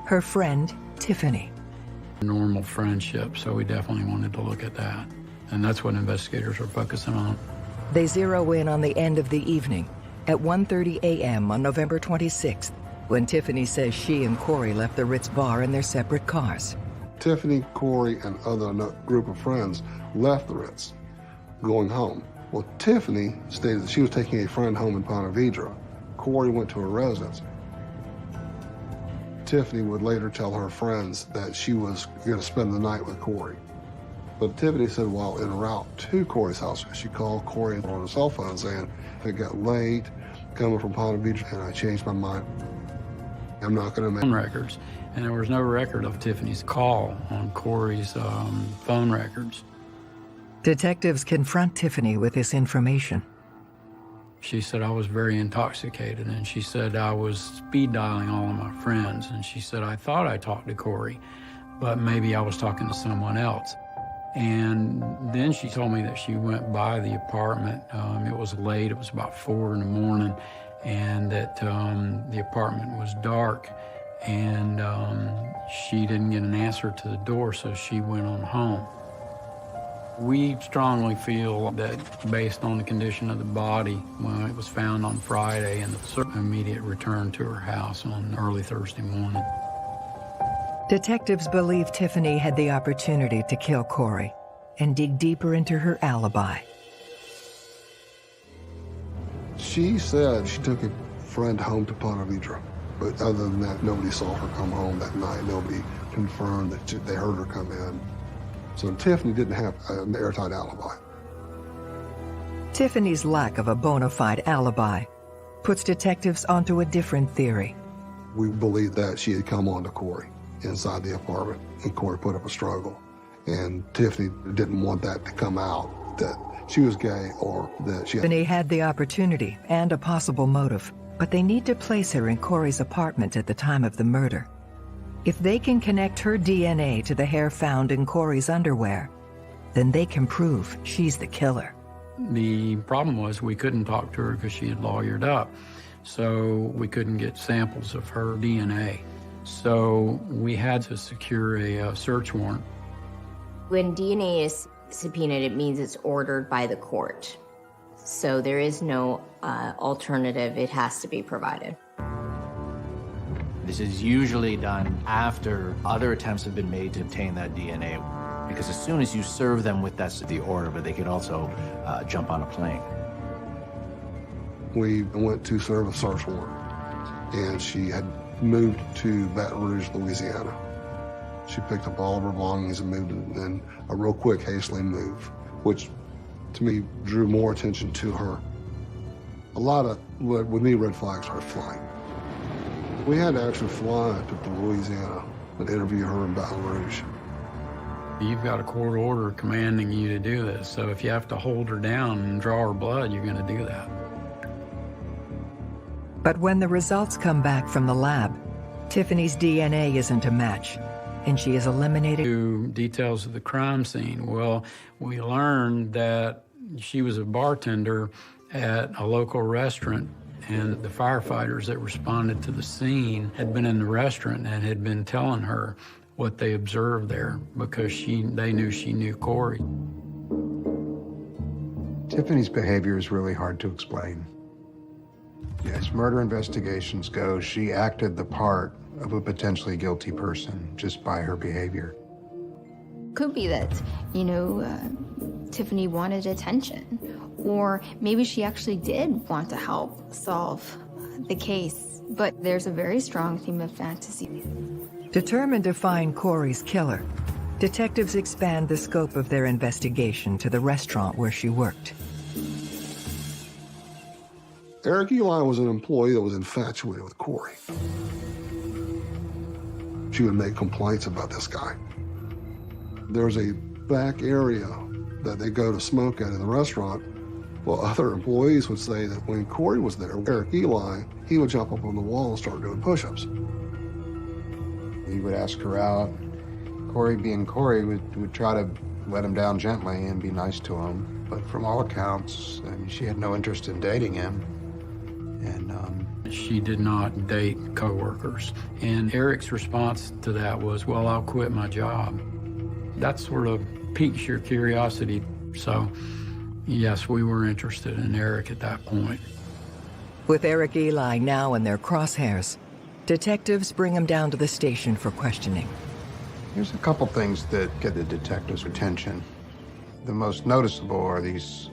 Speaker 3: Her friend, Tiffany.
Speaker 11: Normal friendship, so we definitely wanted to look at that. And that's what investigators are focusing on.
Speaker 3: They zero in on the end of the evening at 1:30 a.m. on November 26th, when Tiffany says she and Corey left the Ritz bar in their separate cars.
Speaker 10: Tiffany, Corey, and other group of friends left the Ritz, going home. Well, Tiffany stated that she was taking a friend home in Ponte Vedra. Corey went to her residence. Tiffany would later tell her friends that she was going to spend the night with Corey. But Tiffany said while en route to Corey's house, she called Corey on his cell phone saying, it got late, coming from Ponte Vedra, and I changed my mind. I'm not going to make
Speaker 11: records. And there was no record of Tiffany's call on Corey's phone records.
Speaker 3: Detectives confront Tiffany with this information.
Speaker 11: She said, I was very intoxicated, and she said, I was speed dialing all of my friends, and she said, I thought I talked to Corey, but maybe I was talking to someone else. And then she told me that she went by the apartment. It was late, it was about 4 in the morning, and that the apartment was dark, and she didn't get an answer to the door, so she went on home. We strongly feel that based on the condition of the body when it was found on Friday and the immediate return to her house on early Thursday morning.
Speaker 3: Detectives believe Tiffany had the opportunity to kill Corey and dig deeper into her alibi.
Speaker 10: She said she took a friend home to Ponte Vedra, but other than that, nobody saw her come home that night. Nobody confirmed that they heard her come in. So Tiffany didn't have an airtight alibi.
Speaker 3: Tiffany's lack of a bona fide alibi puts detectives onto a different theory.
Speaker 10: We believe that she had come on to Corey inside the apartment, and Corey put up a struggle. And Tiffany didn't want that to come out, that she was gay or that she...
Speaker 3: Tiffany had the opportunity and a possible motive, but they need to place her in Corey's apartment at the time of the murder. If they can connect her DNA to the hair found in Corey's underwear, then they can prove she's the killer.
Speaker 11: The problem was we couldn't talk to her because she had lawyered up, so we couldn't get samples of her DNA. So we had to secure a search warrant.
Speaker 14: When DNA is subpoenaed, it means it's ordered by the court. So there is no alternative. It has to be provided.
Speaker 5: This is usually done after other attempts have been made to obtain that DNA, because as soon as you serve them with that's the order, but they could also jump on a plane.
Speaker 10: We went to serve a search warrant, and she had moved to Baton Rouge, Louisiana. She picked up all of her belongings and moved in a real quick, hastily move, which to me drew more attention to her. A lot of, with me, red flags started flying. We had to actually fly to Louisiana and interview her in Baton Rouge.
Speaker 11: You've got a court order commanding you to do this, so if you have to hold her down and draw her blood, you're going to do that.
Speaker 3: But when the results come back from the lab, Tiffany's DNA isn't a match, and she is eliminated.
Speaker 11: Details of the crime scene. Well, we learned that she was a bartender at a local restaurant, and the firefighters that responded to the scene had been in the restaurant and had been telling her what they observed there because they knew she knew Corey.
Speaker 12: Tiffany's behavior is really hard to explain. As murder investigations go, she acted the part of a potentially guilty person just by her behavior.
Speaker 7: Could be that, Tiffany wanted attention, or maybe she actually did want to help solve the case, but there's a very strong theme of fantasy.
Speaker 3: Determined to find Corey's killer, detectives expand the scope of their investigation to the restaurant where she worked.
Speaker 10: Eric Eli was an employee that was infatuated with Corey. She would make complaints about this guy. There's a back area that they go to smoke at in the restaurant. Well, other employees would say that when Corey was there, Eric Eli, he would jump up on the wall and start doing push-ups.
Speaker 12: He would ask her out. Corey, being Corey, would try to let him down gently and be nice to him. But from all accounts, she had no interest in dating him. And
Speaker 11: she did not date coworkers. And Eric's response to that was, well, I'll quit my job. That sort of piques your curiosity. So, yes, we were interested in Eric at that point.
Speaker 3: With Eric Eli now in their crosshairs, detectives bring him down to the station for questioning.
Speaker 12: There's a couple things that get the detectives' attention. The most noticeable are these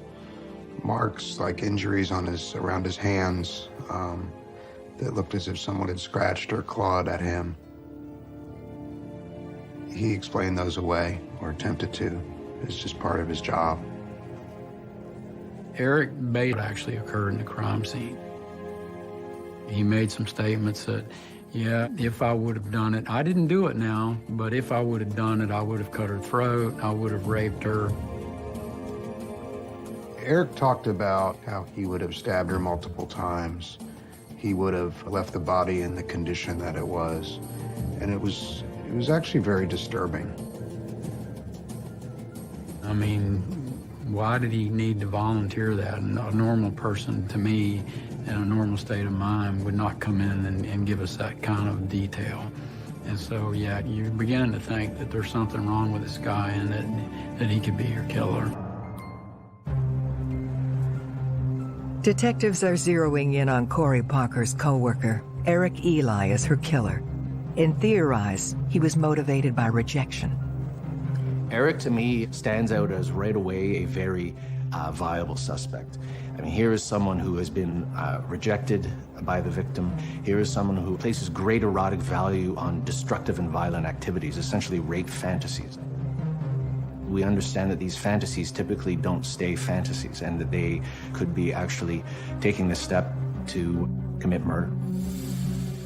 Speaker 12: marks, like injuries on around his hands, that looked as if someone had scratched or clawed at him. He explained those away, or attempted to. It's just part of his job.
Speaker 11: Eric made what actually occurred in the crime scene. He made some statements that, yeah, if I would have done it, I didn't do it now, but if I would have done it, I would have cut her throat, I would have raped her.
Speaker 12: Eric talked about how he would have stabbed her multiple times. He would have left the body in the condition that it was. And it was actually very disturbing.
Speaker 11: I mean, why did he need to volunteer that? A normal person, to me, in a normal state of mind, would not come in and give us that kind of detail. And so, yeah, you're beginning to think that there's something wrong with this guy and that he could be your killer.
Speaker 3: Detectives are zeroing in on Corey Parker's co-worker, Eric Eli, as her killer, and theorize he was motivated by rejection.
Speaker 5: Eric, to me, stands out as right away a very viable suspect. I mean, here is someone who has been rejected by the victim. Here is someone who places great erotic value on destructive and violent activities, essentially rape fantasies. We understand that these fantasies typically don't stay fantasies and that they could be actually taking the step to commit murder.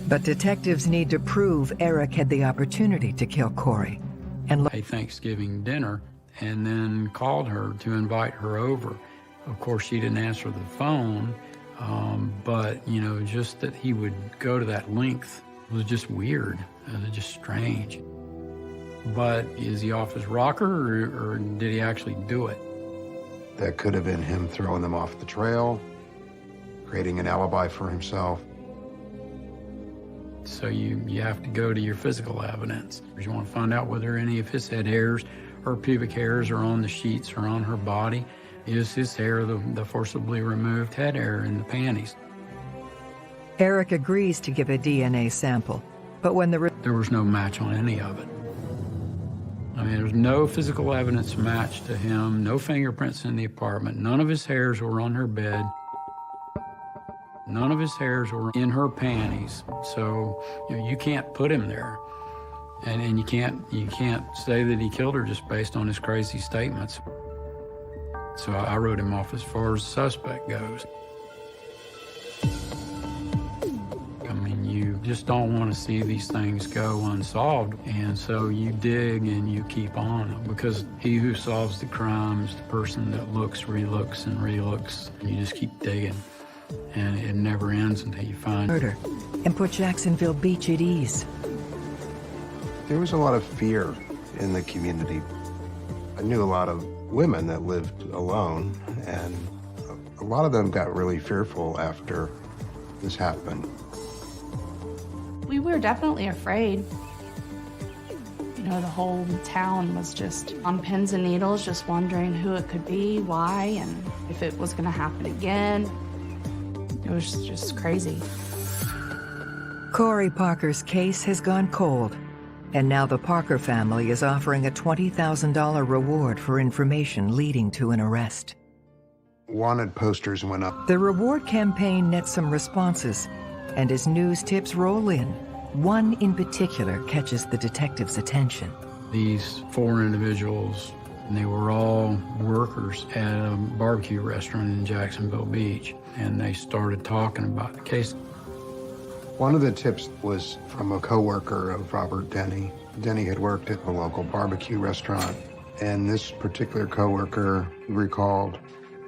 Speaker 3: But detectives need to prove Eric had the opportunity to kill Corey. And
Speaker 11: a Thanksgiving dinner, and then called her to invite her over. Of course, she didn't answer the phone, but, just that he would go to that length was just weird. It was just strange. but is he off his rocker or did he actually do it?
Speaker 12: That could have been him throwing them off the trail, creating an alibi for himself.
Speaker 11: So you have to go to your physical evidence. You want to find out whether any of his head hairs or pubic hairs are on the sheets or on her body. Is his hair the forcibly removed head hair in the panties?
Speaker 3: Eric agrees to give a DNA sample, but when
Speaker 11: there was no match on any of it. I mean, there's no physical evidence match to him, no fingerprints in the apartment, none of his hairs were on her bed. None of his hairs were in her panties, so you can't put him there, and you can't say that he killed her just based on his crazy statements. So I wrote him off as far as the suspect goes. I mean, you just don't want to see these things go unsolved, and so you dig and you keep on, because he who solves the crime is the person that looks, relooks, and relooks, and you just keep digging. And it never ends until you find
Speaker 3: murder and put Jacksonville Beach at ease.
Speaker 12: There was a lot of fear in the community. I knew a lot of women that lived alone, and a lot of them got really fearful after this happened.
Speaker 13: We were definitely afraid. You know, the whole town was just on pins and needles, just wondering who it could be, why, and if it was going to happen again. It was just crazy.
Speaker 3: Corey Parker's case has gone cold, and now the Parker family is offering a $20,000 reward for information leading to an arrest.
Speaker 12: Wanted posters went up.
Speaker 3: The reward campaign nets some responses, and as news tips roll in, one in particular catches the detective's attention.
Speaker 11: These 4 individuals, and they were all workers at a barbecue restaurant in Jacksonville Beach, and they started talking about the case.
Speaker 12: One of the tips was from a coworker of Robert Denny. Denny had worked at a local barbecue restaurant, and this particular coworker recalled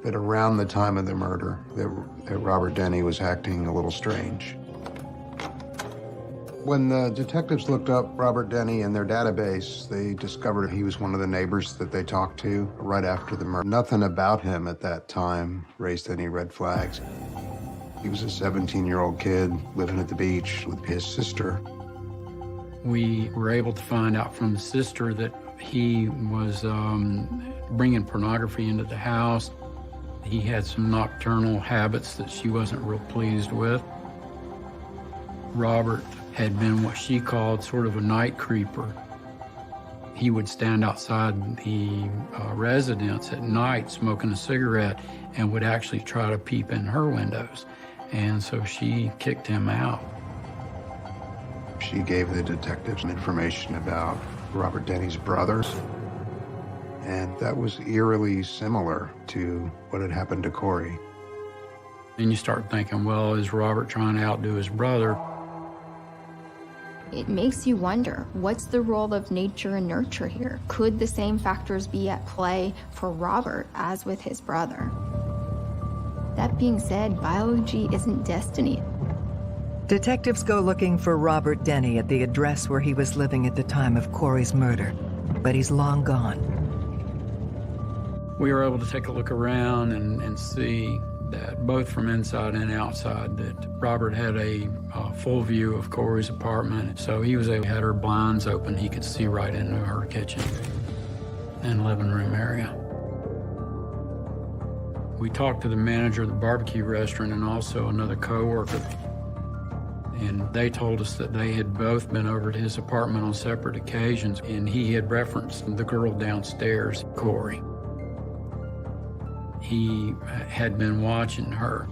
Speaker 12: that around the time of the murder, that Robert Denny was acting a little strange. When the detectives looked up Robert Denny in their database, they discovered he was one of the neighbors that they talked to right after the murder. Nothing about him at that time raised any red flags. He was a 17-year-old kid living at the beach with his sister.
Speaker 11: We were able to find out from the sister that he was bringing pornography into the house. He had some nocturnal habits that she wasn't real pleased with. Robert had been what she called sort of a night creeper. He would stand outside the residence at night smoking a cigarette and would actually try to peep in her windows. And so she kicked him out.
Speaker 12: She gave the detectives information about Robert Denny's brothers, and that was eerily similar to what had happened to Corey.
Speaker 11: And you start thinking, well, is Robert trying to outdo his brother?
Speaker 7: It makes you wonder, what's the role of nature and nurture here? Could the same factors be at play for Robert as with his brother? That being said, biology isn't destiny.
Speaker 3: Detectives go looking for Robert Denny at the address where he was living at the time of Corey's murder, but he's long gone.
Speaker 11: We were able to take a look around and see that both from inside and outside that Robert had a full view of Corey's apartment. So he was able to have her blinds open. He could see right into her kitchen and living room area. We talked to the manager of the barbecue restaurant and also another coworker, and they told us that they had both been over to his apartment on separate occasions, and he had referenced the girl downstairs, Corey. He had been watching her.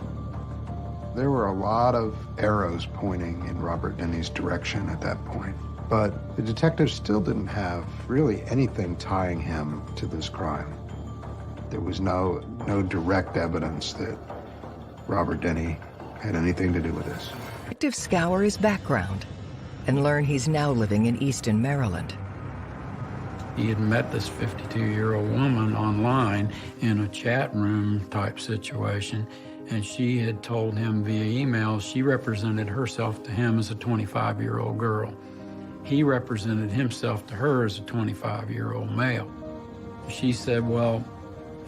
Speaker 12: There were a lot of arrows pointing in Robert Denny's direction at that point, but the detectives still didn't have really anything tying him to this crime. There was no direct evidence that Robert Denny had anything to do with this.
Speaker 3: Detectives scour his background and learn he's now living in Easton, Maryland.
Speaker 11: He had met this 52-year-old woman online in a chat room type situation, and she had told him via email she represented herself to him as a 25-year-old girl. He represented himself to her as a 25-year-old male. She said, well,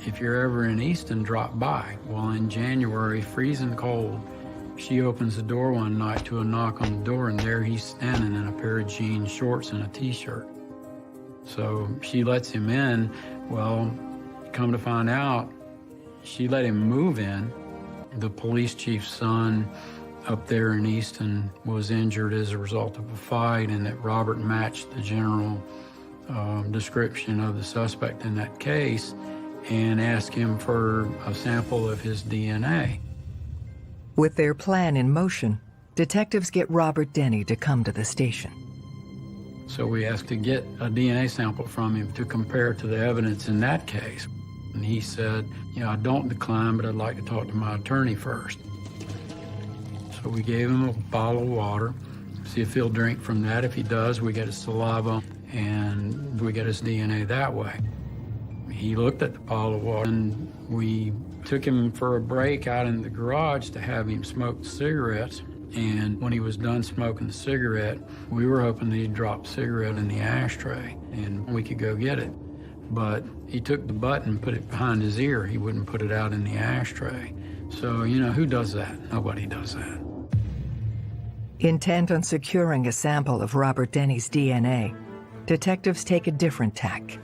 Speaker 11: if you're ever in Easton, drop by. Well, in January, freezing cold, she opens the door one night to a knock on the door, and there he's standing in a pair of jean shorts and a t-shirt. So she lets him in. Well, come to find out, she let him move in. The police chief's son up there in Easton was injured as a result of a fight, and that Robert matched the general description of the suspect in that case and asked him for a sample of his DNA.
Speaker 3: With their plan in motion, detectives get Robert Denny to come to the station.
Speaker 11: So we asked to get a DNA sample from him to compare to the evidence in that case. And he said, I don't decline, but I'd like to talk to my attorney first. So we gave him a bottle of water, see if he'll drink from that. If he does, we get his saliva, and we get his DNA that way. He looked at the bottle of water, and we took him for a break out in the garage to have him smoke cigarettes. And when he was done smoking the cigarette, we were hoping that he'd drop the cigarette in the ashtray and we could go get it. But he took the butt and put it behind his ear. He wouldn't put it out in the ashtray. So, who does that? Nobody does that.
Speaker 3: Intent on securing a sample of Robert Denny's DNA, detectives take a different tack.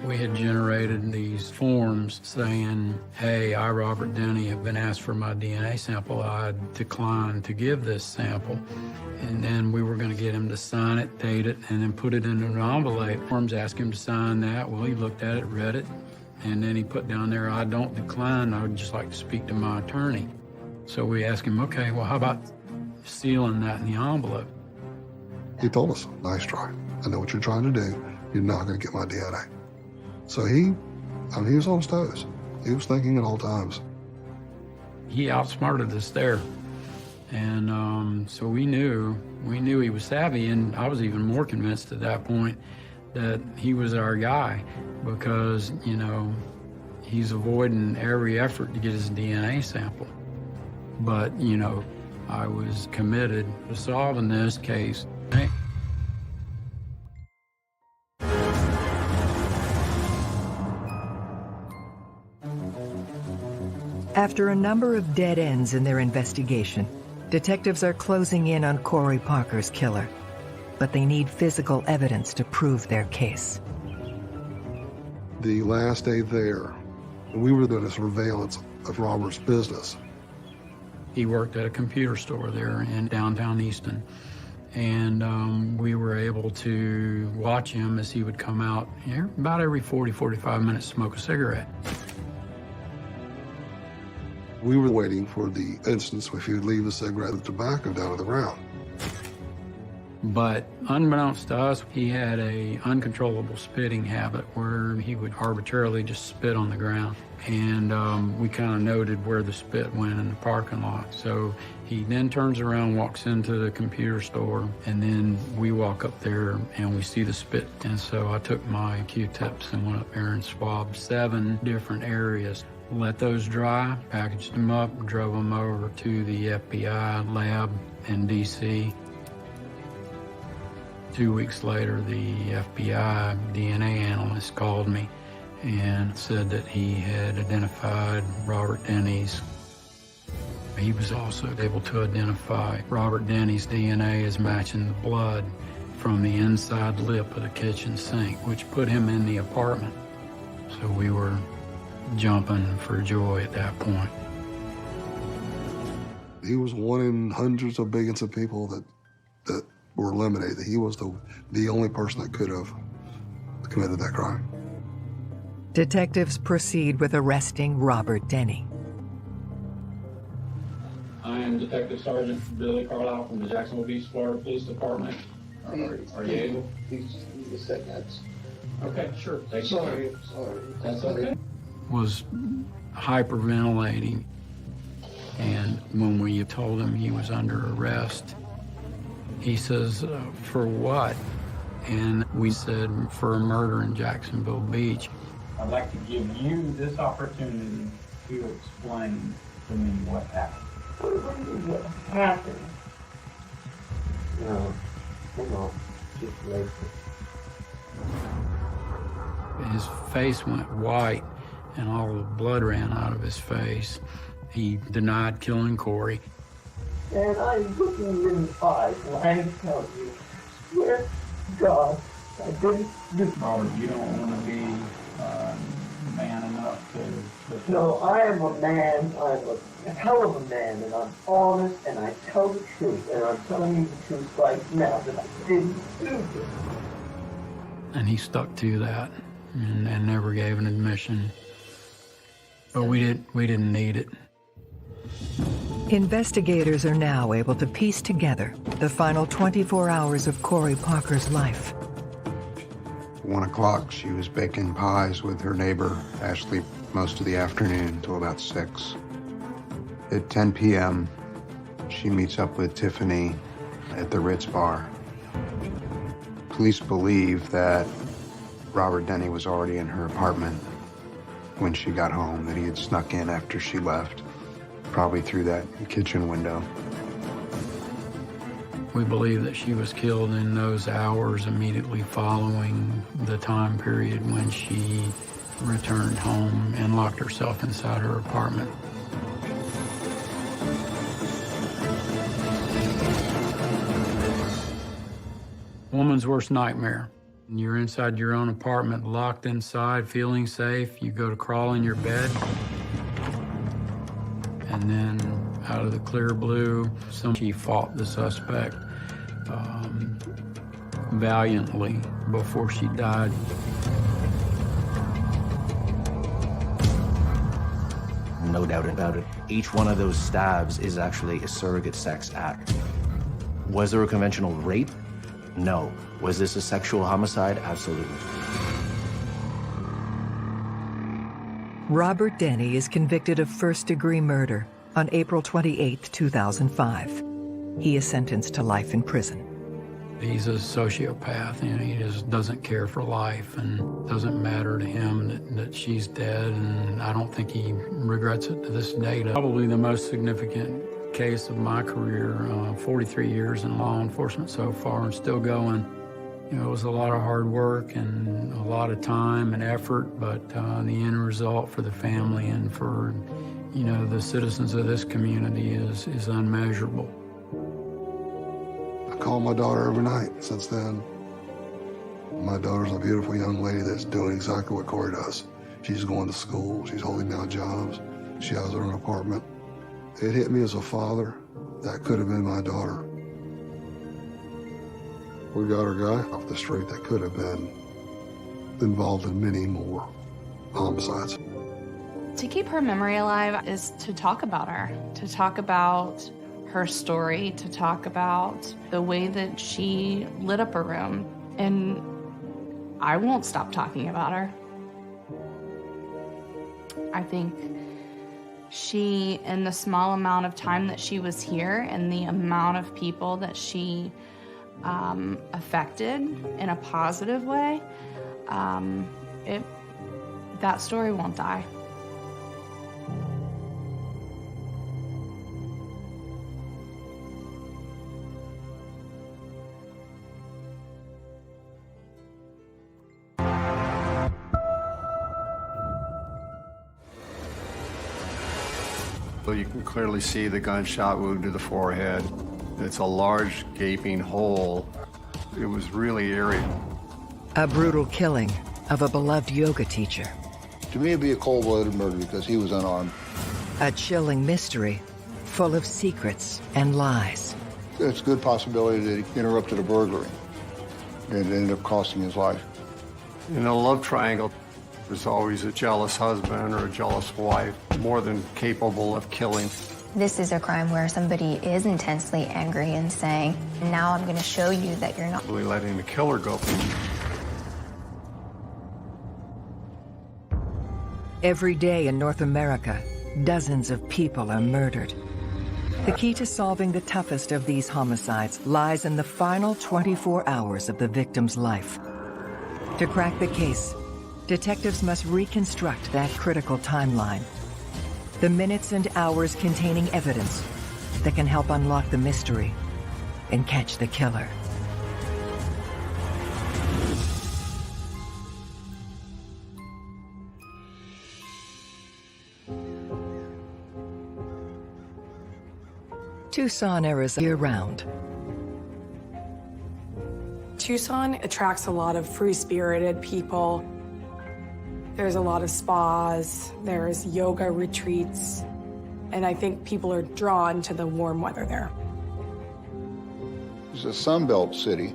Speaker 11: We had generated these forms saying, hey, I, Robert Denny, have been asked for my DNA sample. I declined to give this sample. And then we were going to get him to sign it, date it, and then put it in an envelope. Forms asked him to sign that. Well, he looked at it, read it, and then he put down there, I don't decline. I would just like to speak to my attorney. So we asked him, okay, well, how about sealing that in the envelope?
Speaker 10: He told us, nice try. I know what you're trying to do. You're not going to get my DNA. So he was on his toes. He was thinking at all times.
Speaker 11: He outsmarted us there. And so we knew he was savvy, and I was even more convinced at that point that he was our guy because, he's avoiding every effort to get his DNA sample. But, I was committed to solving this case.
Speaker 3: After a number of dead ends in their investigation, detectives are closing in on Corey Parker's killer, but they need physical evidence to prove their case.
Speaker 10: The last day there, we were doing a surveillance of Robert's business.
Speaker 11: He worked at a computer store there in downtown Easton, and we were able to watch him as he would come out about every 40, 45 minutes, smoke a cigarette.
Speaker 10: We were waiting for the instance if he would leave the cigarette and tobacco down to the ground.
Speaker 11: But unbeknownst to us, he had a uncontrollable spitting habit where he would arbitrarily just spit on the ground. And we kind of noted where the spit went in the parking lot. So he then turns around, walks into the computer store, and then we walk up there and we see the spit. And so I took my Q-tips and went up there and swabbed 7 different areas. Let those dry, packaged them up, drove them over to the FBI lab in D.C. 2 weeks later, the FBI DNA analyst called me and said that he had identified Robert Denny's. He was also able to identify Robert Denny's DNA as matching the blood from the inside lip of the kitchen sink, which put him in the apartment. So we were jumping for joy at that point.
Speaker 10: He was one in hundreds of billions of people that were eliminated. He was the only person that could have committed that crime.
Speaker 3: Detectives proceed with arresting Robert Denny.
Speaker 11: I am Detective Sergeant Billy Carlisle from the Jacksonville Beach, Florida Police Department. Are you able?
Speaker 2: He's said that.
Speaker 11: Okay, sure. Thank you.
Speaker 2: Sorry.
Speaker 11: That's okay. Was hyperventilating, and when we told him he was under arrest, he says, for what? And we said, for a murder in Jacksonville Beach.
Speaker 15: I'd like to give you this opportunity to explain to me what happened.
Speaker 2: What happened?
Speaker 15: just later.
Speaker 11: His face went white and all the blood ran out of his face. He denied killing Corey.
Speaker 15: And I'm looking you in the eyes and I tell you, swear to God, I didn't do. Oh, you don't want to be man enough to. No, I am a man. I'm a hell of a man, and I'm honest, and I tell the truth, and I'm telling you the truth right now that I didn't do this.
Speaker 11: And he stuck to that and never gave an admission. But we didn't need it.
Speaker 3: Investigators are now able to piece together the final 24 hours of Corey Parker's life.
Speaker 12: 1 o'clock, she was baking pies with her neighbor, Ashley, most of the afternoon till about 6. At 10 p.m., she meets up with Tiffany at the Ritz bar. Police believe that Robert Denny was already in her apartment when she got home, that he had snuck in after she left, probably through that kitchen window.
Speaker 11: We believe that she was killed in those hours immediately following the time period when she returned home and locked herself inside her apartment. Woman's worst nightmare. You're inside your own apartment, locked inside, feeling safe. You go to crawl in your bed, and then out of the clear blue, she fought the suspect valiantly before she died.
Speaker 5: No doubt about it. Each one of those stabs is actually a surrogate sex act. Was there a conventional rape? No. Was this a sexual homicide? Absolutely.
Speaker 3: Robert Denny is convicted of first-degree murder on April 28, 2005. He is sentenced to life in prison.
Speaker 11: He's a sociopath, and he just doesn't care for life, and doesn't matter to him that she's dead, and I don't think he regrets it to this day. Probably the most significant case of my career, 43 years in law enforcement so far and still going. You know, it was a lot of hard work and a lot of time and effort, but the end result for the family and for, you know, the citizens of this community is unmeasurable.
Speaker 10: I call my daughter every night since then. My daughter's a beautiful young lady that's doing exactly what Corey does. She's going to school, she's holding down jobs, she has her own apartment. It hit me as a father, that could have been my daughter. We got our guy off the street that could have been involved in many more homicides.
Speaker 13: To keep her memory alive is to talk about her, to talk about her story, to talk about the way that she lit up a room. And I won't stop talking about her. I think she, in the small amount of time that she was here and the amount of people that she affected in a positive way, that story won't die.
Speaker 16: You can clearly see the gunshot wound to the forehead. It's a large gaping hole. It was really eerie.
Speaker 3: A brutal killing of a beloved yoga teacher.
Speaker 17: To me, it'd be a cold-blooded murder because he was unarmed.
Speaker 3: A chilling mystery full of secrets and lies.
Speaker 17: It's a good possibility that he interrupted a burglary and it ended up costing his life.
Speaker 16: In a love triangle, there's always a jealous husband or a jealous wife, more than capable of killing.
Speaker 7: This is a crime where somebody is intensely angry and saying, now I'm going to show you that you're not
Speaker 16: really letting the killer go.
Speaker 3: Every day in North America, dozens of people are murdered. The key to solving the toughest of these homicides lies in the final 24 hours of the victim's life. To crack the case, detectives must reconstruct that critical timeline. The minutes and hours containing evidence that can help unlock the mystery and catch the killer. Tucson, Arizona, year-round.
Speaker 8: Tucson attracts a lot of free-spirited people. There's a lot of spas, there's yoga retreats, and I think people are drawn to the warm weather there.
Speaker 17: It's a Sunbelt city,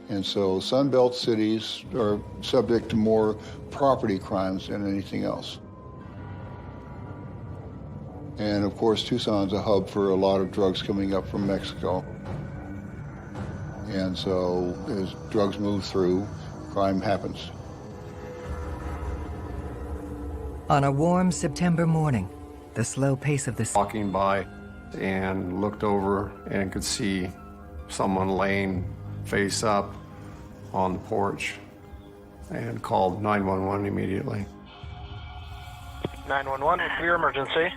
Speaker 17: and so Sunbelt cities are subject to more property crimes than anything else. And of course, Tucson's a hub for a lot of drugs coming up from Mexico. And so as drugs move through, crime happens.
Speaker 3: On a warm September morning, the slow pace of the
Speaker 16: Walking by and looked over and could see someone laying face up on the porch and called 911 immediately.
Speaker 18: 911, what's your emergency?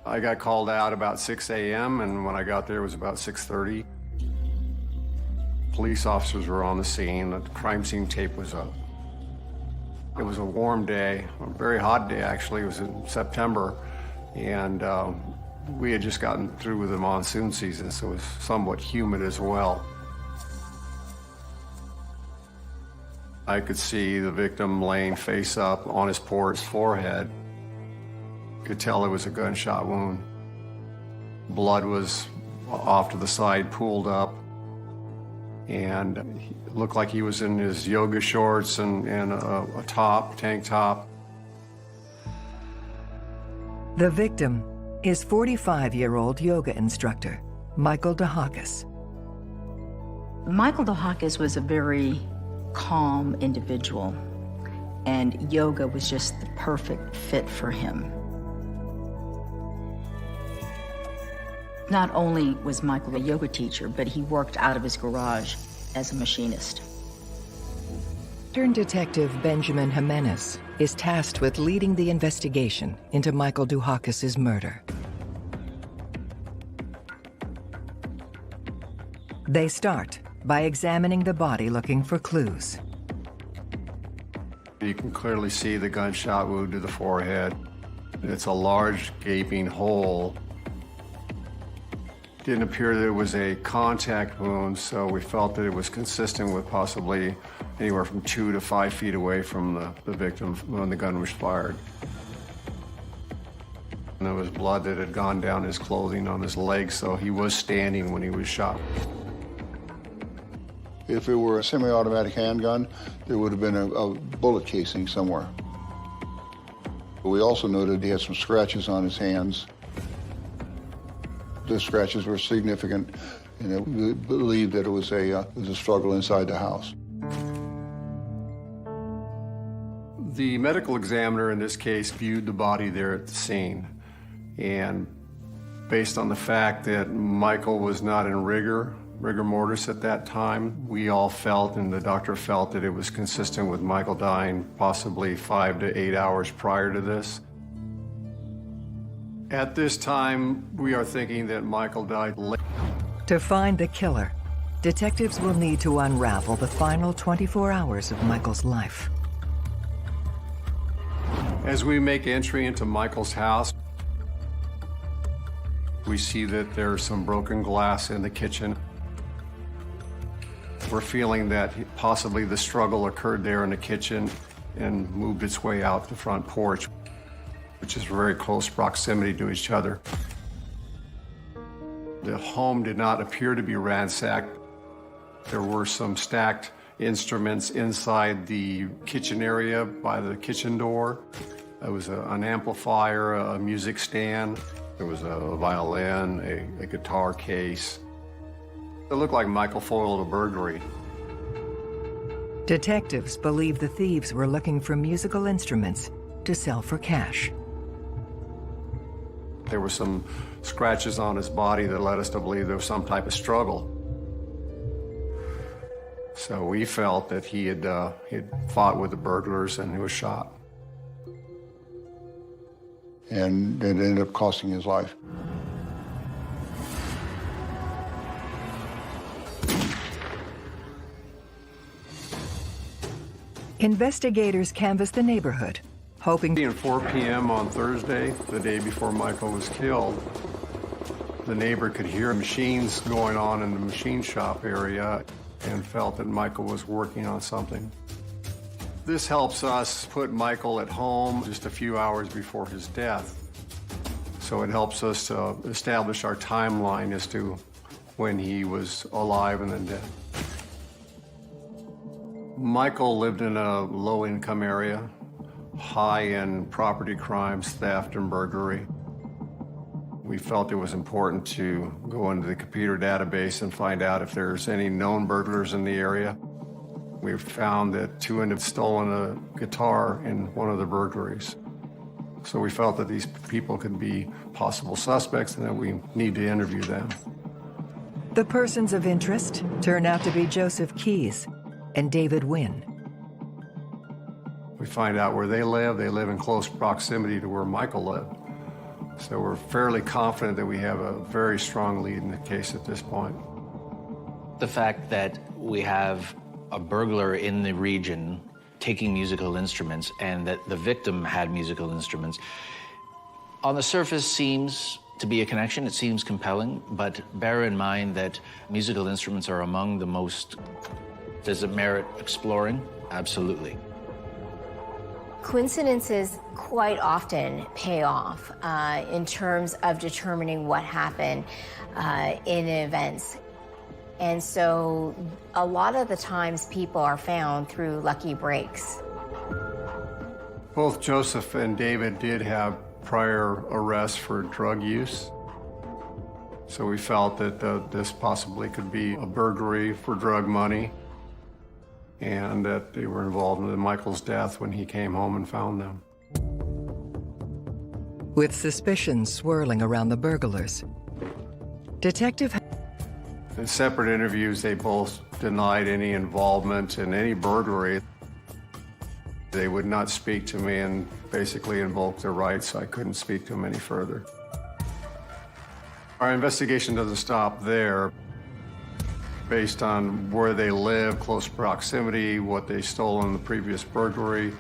Speaker 16: I got called out about 6 a.m. and when I got there it was about 6:30. Police officers were on the scene. The crime scene tape was up. It was a warm day, a very hot day actually. It was in September, and we had just gotten through with the monsoon season, so it was somewhat humid as well. I could see the victim laying face up on his porch, forehead. Could tell it was a gunshot wound. Blood was off to the side, pooled up, and it looked like he was in his yoga shorts and a top, tank top.
Speaker 3: The victim is 45-year-old yoga instructor, Michael DeHakis.
Speaker 19: Michael DeHakis was a very calm individual, and yoga was just the perfect fit for him. Not only was Michael a yoga teacher, but he worked out of his garage as a machinist.
Speaker 3: Turned Detective Benjamin Jimenez is tasked with leading the investigation into Michael DeHakis' murder. They start by examining the body looking for clues.
Speaker 16: You can clearly see the gunshot wound to the forehead. It's a large gaping hole. Didn't appear that it was a contact wound, so we felt that it was consistent with possibly anywhere from 2 to 5 feet away from the victim when the gun was fired. And there was blood that had gone down his clothing on his legs, so he was standing when he was shot.
Speaker 17: If it were a semi-automatic handgun, there would have been a bullet casing somewhere. We also noted he had some scratches on his hands. The scratches were significant, and we believed that it was a struggle inside the house.
Speaker 16: The medical examiner in this case viewed the body there at the scene, and based on the fact that Michael was not in rigor mortis at that time, we all felt, and the doctor felt, that it was consistent with Michael dying possibly 5 to 8 hours prior to this. At this time, we are thinking that Michael died late.
Speaker 3: To find the killer, detectives will need to unravel the final 24 hours of Michael's life.
Speaker 16: As we make entry into Michael's house, we see that there's some broken glass in the kitchen. We're feeling that possibly the struggle occurred there in the kitchen and moved its way out the front porch, which is very close proximity to each other. The home did not appear to be ransacked. There were some stacked instruments inside the kitchen area by the kitchen door. There was an amplifier, a music stand. There was a violin, a guitar case. It looked like Michael foiled a burglary.
Speaker 3: Detectives believe the thieves were looking for musical instruments to sell for cash.
Speaker 16: There were some scratches on his body that led us to believe there was some type of struggle. So we felt that he had fought with the burglars and he was shot.
Speaker 17: And it ended up costing his life.
Speaker 3: Investigators canvassed the neighborhood, hoping...
Speaker 16: At 4 p.m. on Thursday, the day before Michael was killed, The neighbor could hear machines going on in the machine shop area and felt that Michael was working on something. This helps us put Michael at home just a few hours before his death. So it helps us to establish our timeline as to when he was alive and then dead. Michael lived in a low-income area, high in property crimes, theft, and burglary. We felt it was important to go into the computer database and find out if there's any known burglars in the area. We found that two had stolen a guitar in one of the burglaries. So we felt that these people could be possible suspects and that we need to interview them.
Speaker 3: The persons of interest turn out to be Joseph Keyes and David Wynn.
Speaker 16: We find out where they live. They live in close proximity to where Michael lived. So we're fairly confident that we have a very strong lead in the case at this point.
Speaker 5: The fact that we have a burglar in the region taking musical instruments and that the victim had musical instruments, on the surface seems to be a connection. It seems compelling, but bear in mind that musical instruments are among the most... Does it merit exploring? Absolutely.
Speaker 14: Coincidences quite often pay off in terms of determining what happened in events. And so a lot of the times people are found through lucky breaks.
Speaker 16: Both Joseph and David did have prior arrests for drug use. So we felt that this possibly could be a burglary for drug money and that they were involved in Michael's death when he came home and found them.
Speaker 3: With suspicions swirling around the burglars, Detective...
Speaker 16: In separate interviews, they both denied any involvement in any burglary. They would not speak to me and basically invoked their rights. I couldn't speak to them any further. Our investigation doesn't stop there. Based on where they live, close proximity, what they stole in the previous burglary,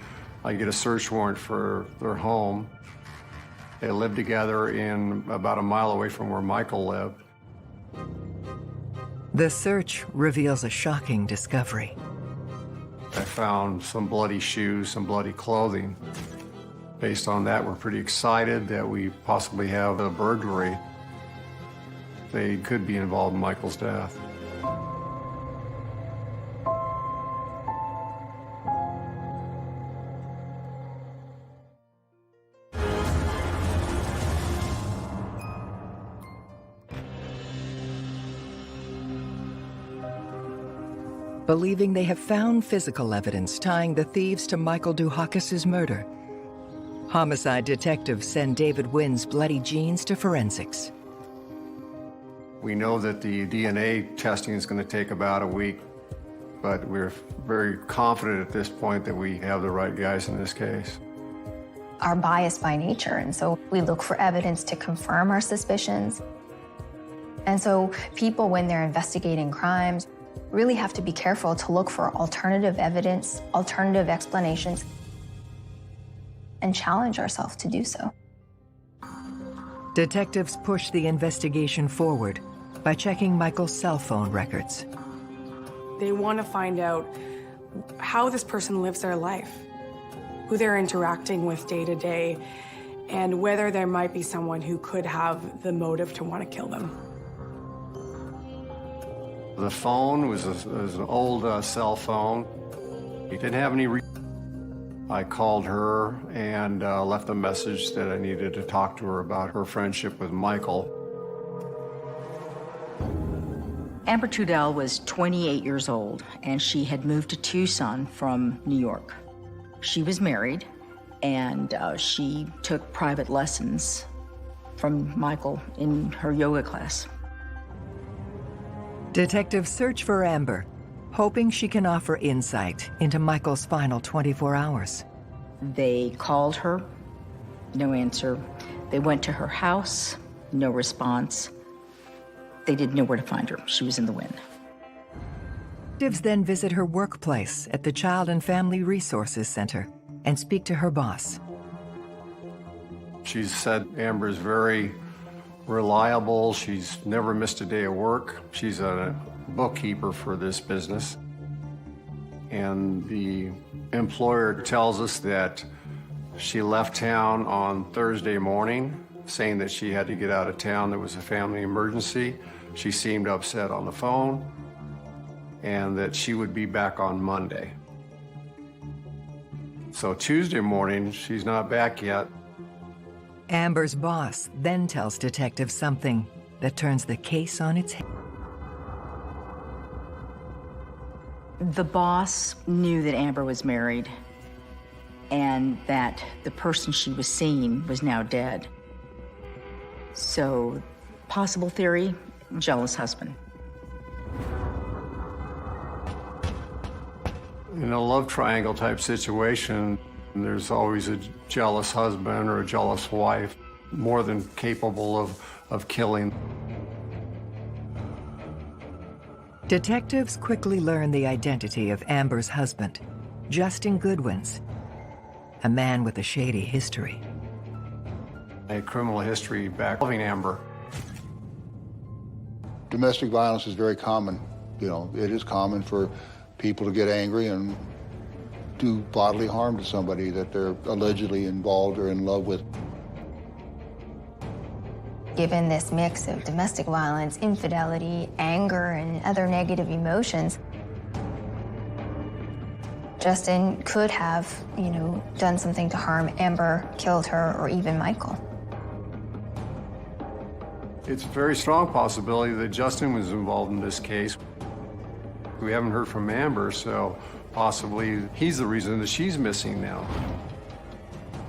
Speaker 16: I get a search warrant for their home. They lived together in about a mile away from where Michael lived.
Speaker 3: The search reveals a shocking discovery.
Speaker 16: I found some bloody shoes, some bloody clothing. Based on that, we're pretty excited that we possibly have a burglary. They could be involved in Michael's death.
Speaker 3: Believing they have found physical evidence tying the thieves to Michael Duhakis' murder, homicide detectives send David Wynn's bloody jeans to forensics.
Speaker 16: We know that the DNA testing is going to take about a week, but we're very confident at this point that we have the right guys in this case.
Speaker 7: Are biased by nature, and so we look for evidence to confirm our suspicions. And so people, when they're investigating crimes, really have to be careful to look for alternative evidence, alternative explanations, and challenge ourselves to do so.
Speaker 3: Detectives push the investigation forward by checking Michael's cell phone records.
Speaker 8: They want to find out how this person lives their life, who they're interacting with day to day, and whether there might be someone who could have the motive to want to kill them.
Speaker 16: The phone was an old cell phone. He didn't have any I called her and left a message that I needed to talk to her about her friendship with Michael.
Speaker 19: Amber Trudell was 28 years old, and she had moved to Tucson from New York. She was married, and she took private lessons from Michael in her yoga class.
Speaker 3: Detectives search for Amber, hoping she can offer insight into Michael's final 24 hours.
Speaker 19: They called her, no answer. They went to her house, no response. They didn't know where to find her. She was in the wind.
Speaker 3: Detectives then visit her workplace at the Child and Family Resources Center and speak to her boss.
Speaker 16: She said Amber's very reliable. She's never missed a day of work. She's a bookkeeper for this business. And the employer tells us that she left town on Thursday morning, saying that she had to get out of town. There was a family emergency. She seemed upset on the phone, and that she would be back on Monday. So Tuesday morning, she's not back yet.
Speaker 3: Amber's boss then tells detectives something that turns the case on its head.
Speaker 19: The boss knew that Amber was married and that the person she was seeing was now dead. So, possible theory, jealous husband.
Speaker 16: In a love triangle type situation, there's always a jealous husband or a jealous wife, more than capable of killing.
Speaker 3: Detectives quickly learn the identity of Amber's husband, Justin Goodwins, a man with a shady history.
Speaker 16: A criminal history back involving Amber.
Speaker 17: Domestic violence is very common. You know, it is common for people to get angry and do bodily harm to somebody that they're allegedly involved or in love with.
Speaker 7: Given this mix of domestic violence, infidelity, anger, and other negative emotions, Justin could have, done something to harm Amber, killed her, or even Michael.
Speaker 16: It's a very strong possibility that Justin was involved in this case. We haven't heard from Amber, so possibly he's the reason that she's missing now.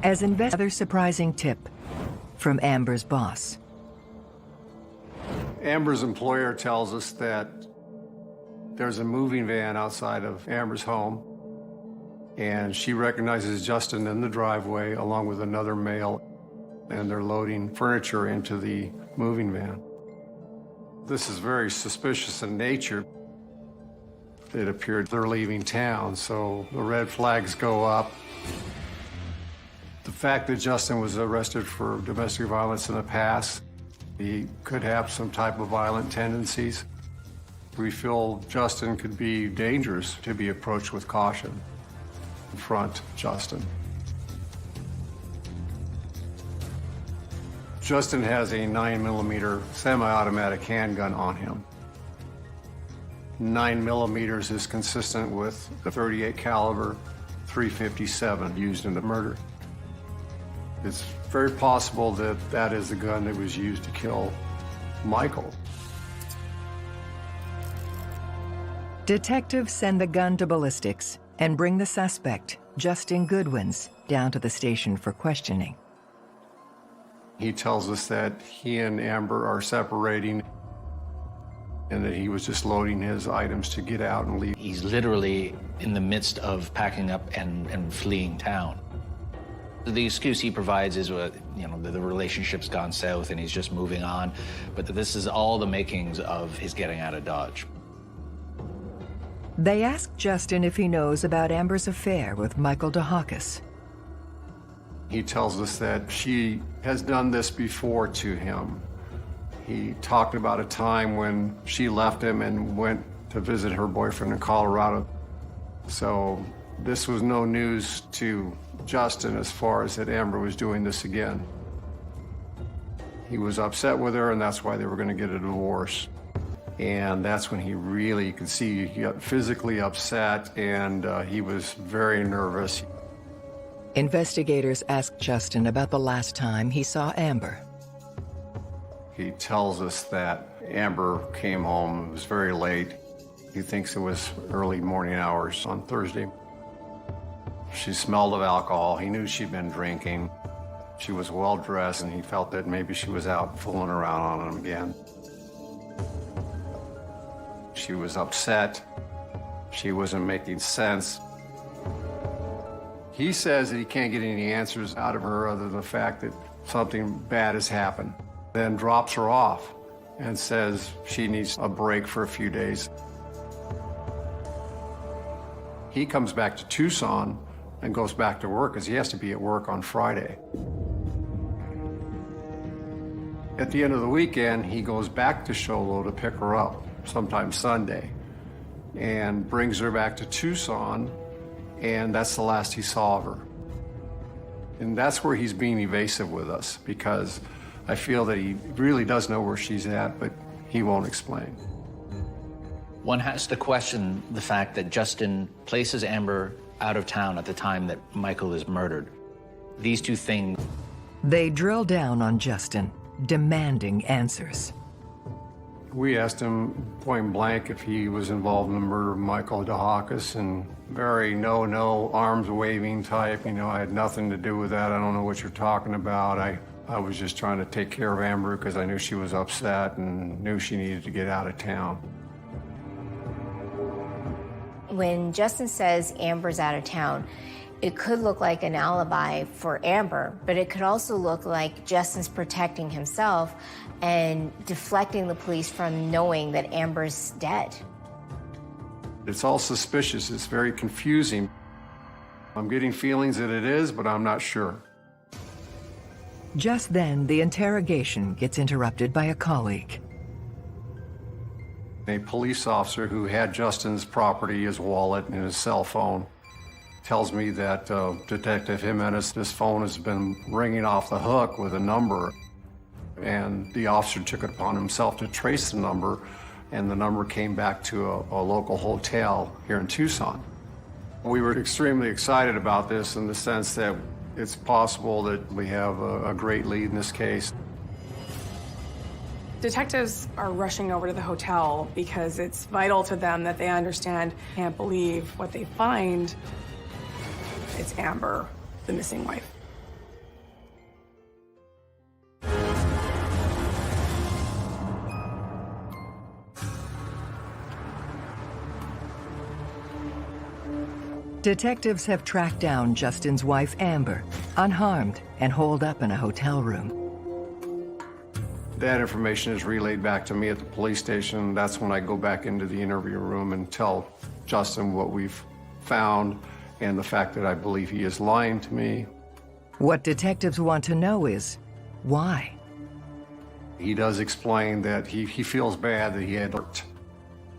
Speaker 3: As another surprising tip from Amber's boss.
Speaker 16: Amber's employer tells us that there's a moving van outside of Amber's home, and she recognizes Justin in the driveway along with another male, and they're loading furniture into the moving van. This is very suspicious in nature. It appeared they're leaving town, so the red flags go up. The fact that Justin was arrested for domestic violence in the past, he could have some type of violent tendencies. We feel Justin could be dangerous to be approached with caution. Confront Justin. Justin has a 9mm semi-automatic handgun on him. 9mm is consistent with the .38 caliber .357 used in the murder. It's very possible that that is the gun that was used to kill Michael.
Speaker 3: Detectives send the gun to ballistics and bring the suspect, Justin Goodwins, down to the station for questioning.
Speaker 16: He tells us that he and Amber are separating and that he was just loading his items to get out and leave.
Speaker 5: He's literally in the midst of packing up and fleeing town. The excuse he provides is, the relationship's gone south and he's just moving on. But this is all the makings of his getting out of Dodge.
Speaker 3: They ask Justin if he knows about Amber's affair with Michael DeHakis.
Speaker 16: He tells us that she has done this before to him. He talked about a time when she left him and went to visit her boyfriend in Colorado. So this was no news to Justin as far as that Amber was doing this again. He was upset with her, and that's why they were going to get a divorce. And that's when he really, you could see he got physically upset, and he was very nervous.
Speaker 3: Investigators asked Justin about the last time he saw Amber.
Speaker 16: He tells us that Amber came home, it was very late. He thinks it was early morning hours on Thursday. She smelled of alcohol. He knew she'd been drinking. She was well dressed, and he felt that maybe she was out fooling around on him again. She was upset. She wasn't making sense. He says that he can't get any answers out of her other than the fact that something bad has happened. Then drops her off and says she needs a break for a few days. He comes back to Tucson and goes back to work because he has to be at work on Friday. At the end of the weekend, he goes back to Sholo to pick her up, sometime Sunday, and brings her back to Tucson, and that's the last he saw of her. And that's where he's being evasive with us, because I feel that he really does know where she's at, but he won't explain.
Speaker 5: One has to question the fact that Justin places Amber out of town at the time that Michael is murdered. These two things.
Speaker 3: They drill down on Justin, demanding answers.
Speaker 16: We asked him point blank if he was involved in the murder of Michael Dahakis, and very no, arms waving type. You know, I had nothing to do with that. I don't know what you're talking about. I was just trying to take care of Amber because I knew she was upset and knew she needed to get out of town.
Speaker 14: When Justin says Amber's out of town, it could look like an alibi for Amber, but it could also look like Justin's protecting himself and deflecting the police from knowing that Amber's dead.
Speaker 16: It's all suspicious. It's very confusing. I'm getting feelings that it is, but I'm not sure.
Speaker 3: Just then, the interrogation gets interrupted by a colleague.
Speaker 16: A police officer who had Justin's property, his wallet, and his cell phone, tells me that Detective Jimenez, this phone has been ringing off the hook with a number, and the officer took it upon himself to trace the number, and the number came back to a local hotel here in Tucson. We were extremely excited about this in the sense that it's possible that we have a great lead in this case.
Speaker 8: Detectives are rushing over to the hotel because it's vital to them that they understand, can't believe what they find. It's Amber, the missing wife.
Speaker 3: Detectives have tracked down Justin's wife, Amber, unharmed and holed up in a hotel room.
Speaker 16: That information is relayed back to me at the police station. That's when I go back into the interview room and tell Justin what we've found and the fact that I believe he is lying to me.
Speaker 3: What detectives want to know is, why?
Speaker 16: He does explain that he feels bad that he had hurt.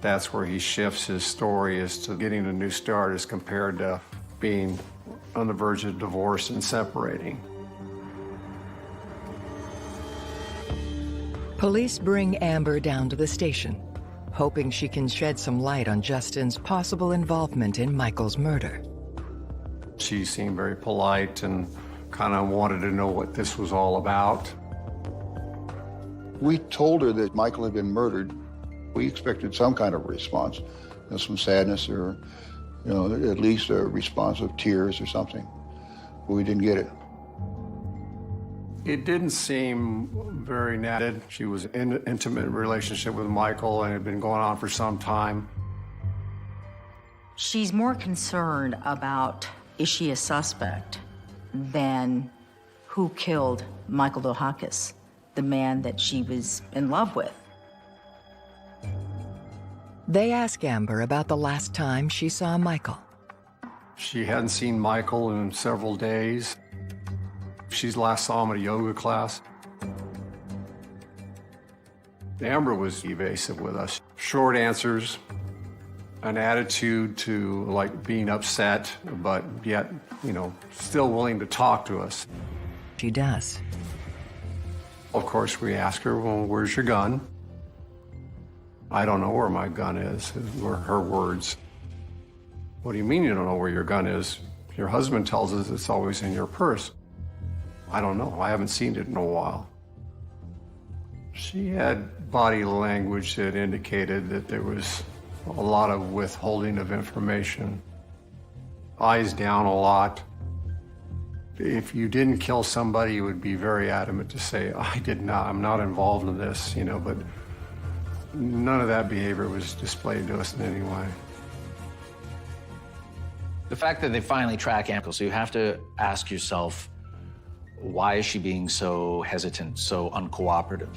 Speaker 16: That's where he shifts his story as to getting a new start as compared to being on the verge of divorce and separating.
Speaker 3: Police bring Amber down to the station, hoping she can shed some light on Justin's possible involvement in Michael's murder.
Speaker 16: She seemed very polite and kind of wanted to know what this was all about.
Speaker 17: We told her that Michael had been murdered. We expected some kind of response, some sadness or, at least a response of tears or something. But we didn't get it.
Speaker 16: It didn't seem very netted. She was in an intimate relationship with Michael and it had been going on for some time.
Speaker 19: She's more concerned about, is she a suspect, than who killed Michael Dahakis, the man that she was in love with.
Speaker 3: They ask Amber about the last time she saw Michael.
Speaker 16: She hadn't seen Michael in several days. She last saw him at a yoga class. Amber was evasive with us. Short answers, an attitude to like being upset, but yet, still willing to talk to us.
Speaker 3: She does.
Speaker 16: Of course, we ask her, well, where's your gun? I don't know where my gun is, were her words. What do you mean you don't know where your gun is? Your husband tells us it's always in your purse. I don't know, I haven't seen it in a while. She had body language that indicated that there was a lot of withholding of information. Eyes down a lot. If you didn't kill somebody, you would be very adamant to say, I did not, I'm not involved in this, but none of that behavior was displayed to us in any way.
Speaker 5: The fact that they finally track Amber, so you have to ask yourself, why is she being so hesitant, so uncooperative?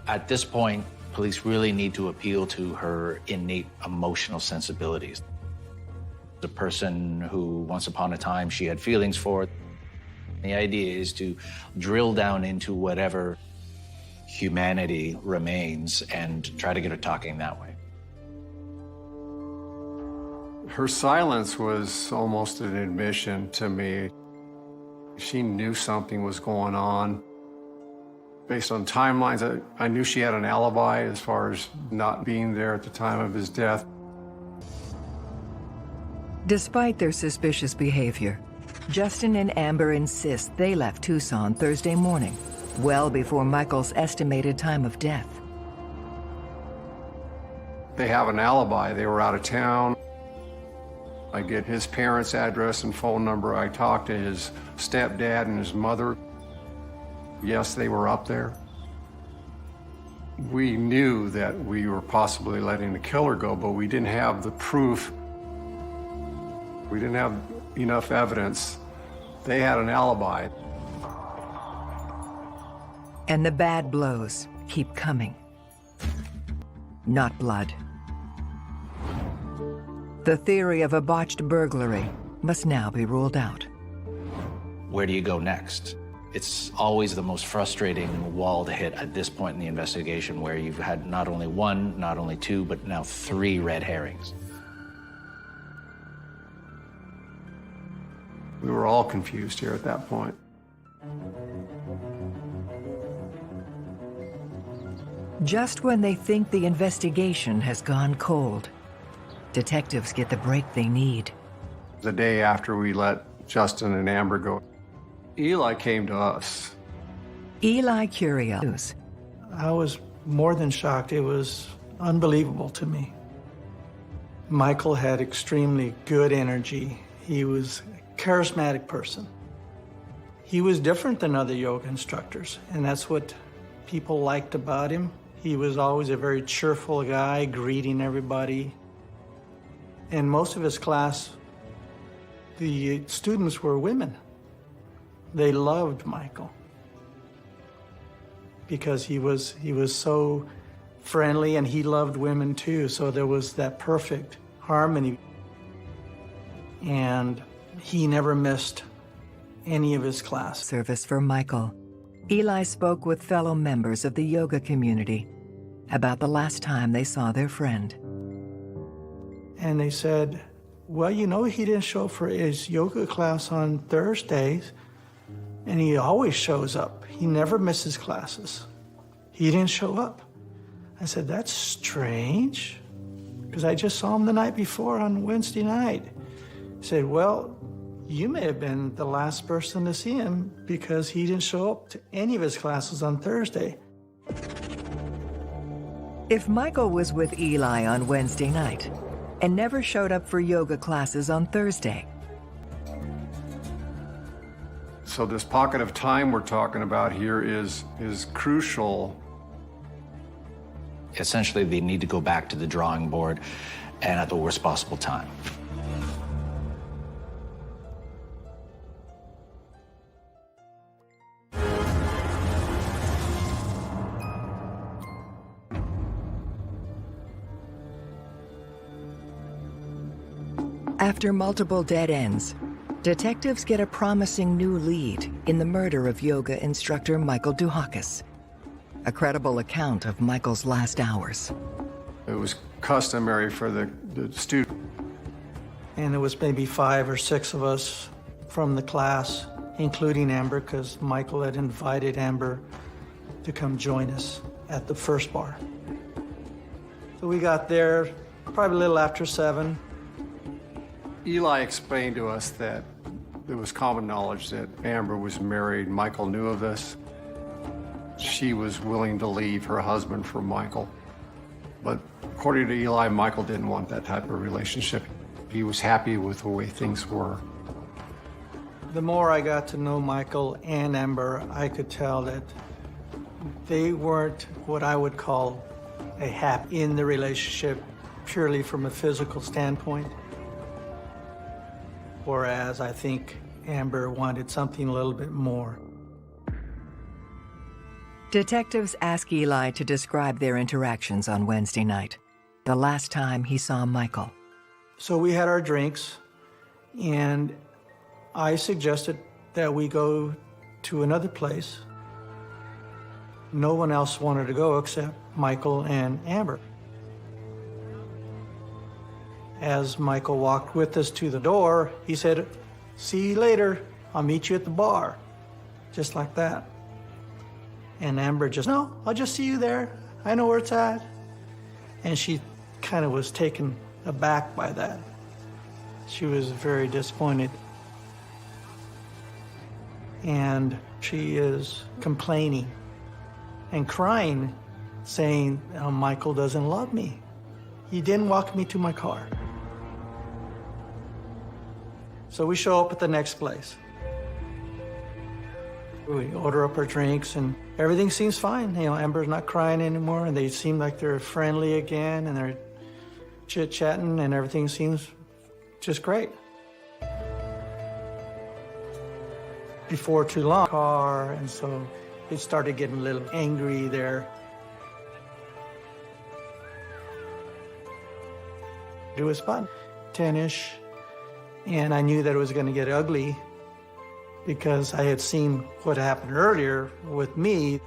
Speaker 5: At this point, police really need to appeal to her innate emotional sensibilities. The person who once upon a time she had feelings for, The idea is to drill down into whatever humanity remains and try to get her talking that way.
Speaker 16: Her silence was almost an admission to me. She knew something was going on. Based on timelines, I knew she had an alibi as far as not being there at the time of his death.
Speaker 3: Despite their suspicious behavior, Justin and Amber insist they left Tucson Thursday morning, well before Michael's estimated time of death.
Speaker 16: They have an alibi. They were out of town. I get his parents' address and phone number. I talk to his stepdad and his mother. Yes, they were up there. We knew that we were possibly letting the killer go, but we didn't have the proof. We didn't have enough evidence. They had an alibi.
Speaker 3: And the bad blows keep coming. Not blood. The theory of a botched burglary must now be ruled out.
Speaker 5: Where do you go next? It's always the most frustrating wall to hit at this point in the investigation, where you've had not only one, not only two, but now 3 red herrings.
Speaker 16: We were all confused here at that point.
Speaker 3: Just when they think the investigation has gone cold, detectives get the break they need.
Speaker 16: The day after we let Justin and Amber go, Eli came to us.
Speaker 3: Eli Curios.
Speaker 15: I was more than shocked. It was unbelievable to me. Michael had extremely good energy. He was a charismatic person. He was different than other yoga instructors, and that's what people liked about him. He was always a very cheerful guy, greeting everybody. And most of his class, the students were women. They loved Michael because he was so friendly, and he loved women too. So there was that perfect harmony. And he never missed any of his class.
Speaker 3: Service for Michael. Eli spoke with fellow members of the yoga community about the last time they saw their friend.
Speaker 15: And they said, well, you know, he didn't show up for his yoga class on Thursdays, and he always shows up. He never misses classes. He didn't show up. I said, that's strange, because I just saw him the night before on Wednesday night. He said, well, you may have been the last person to see him because he didn't show up to any of his classes on Thursday.
Speaker 3: If Michael was with Eli on Wednesday night and never showed up for yoga classes on Thursday.
Speaker 16: So this pocket of time we're talking about here is crucial.
Speaker 5: Essentially, they need to go back to the drawing board and at the worst possible time.
Speaker 3: After multiple dead ends, detectives get a promising new lead in the murder of yoga instructor Michael Duhakis. A credible account of Michael's last hours.
Speaker 16: It was customary for the student.
Speaker 15: And it was maybe 5 or 6 of us from the class, including Amber, because Michael had invited Amber to come join us at the first bar. So we got there probably a little after 7.
Speaker 16: Eli explained to us that it was common knowledge that Amber was married. Michael knew of this. She was willing to leave her husband for Michael. But according to Eli, Michael didn't want that type of relationship. He was happy with the way things were.
Speaker 15: The more I got to know Michael and Amber, I could tell that they weren't what I would call a happy in the relationship purely from a physical standpoint. Whereas I think Amber wanted something a little bit more.
Speaker 3: Detectives ask Eli to describe their interactions on Wednesday night, the last time he saw Michael.
Speaker 15: So we had our drinks, and I suggested
Speaker 18: that we go to another place. No one else wanted to go except Michael and Amber. As Michael walked with us to the door, he said, "See you later. I'll meet you at the bar." Just like that. And Amber just, "No, I'll just see you there. I know where it's at." And she kind of was taken aback by that. She was very disappointed. And she is complaining and crying, saying, "Oh, Michael doesn't love me. He didn't walk me to my car." So we show up at the next place. We order up our drinks and everything seems fine. You know, Amber's not crying anymore and they seem like they're friendly again and they're chit-chatting and everything seems just great. Before too long, car, and so it started getting a little angry there. It was about 10-ish, and I knew that it was going to get ugly because I had seen what happened earlier with me.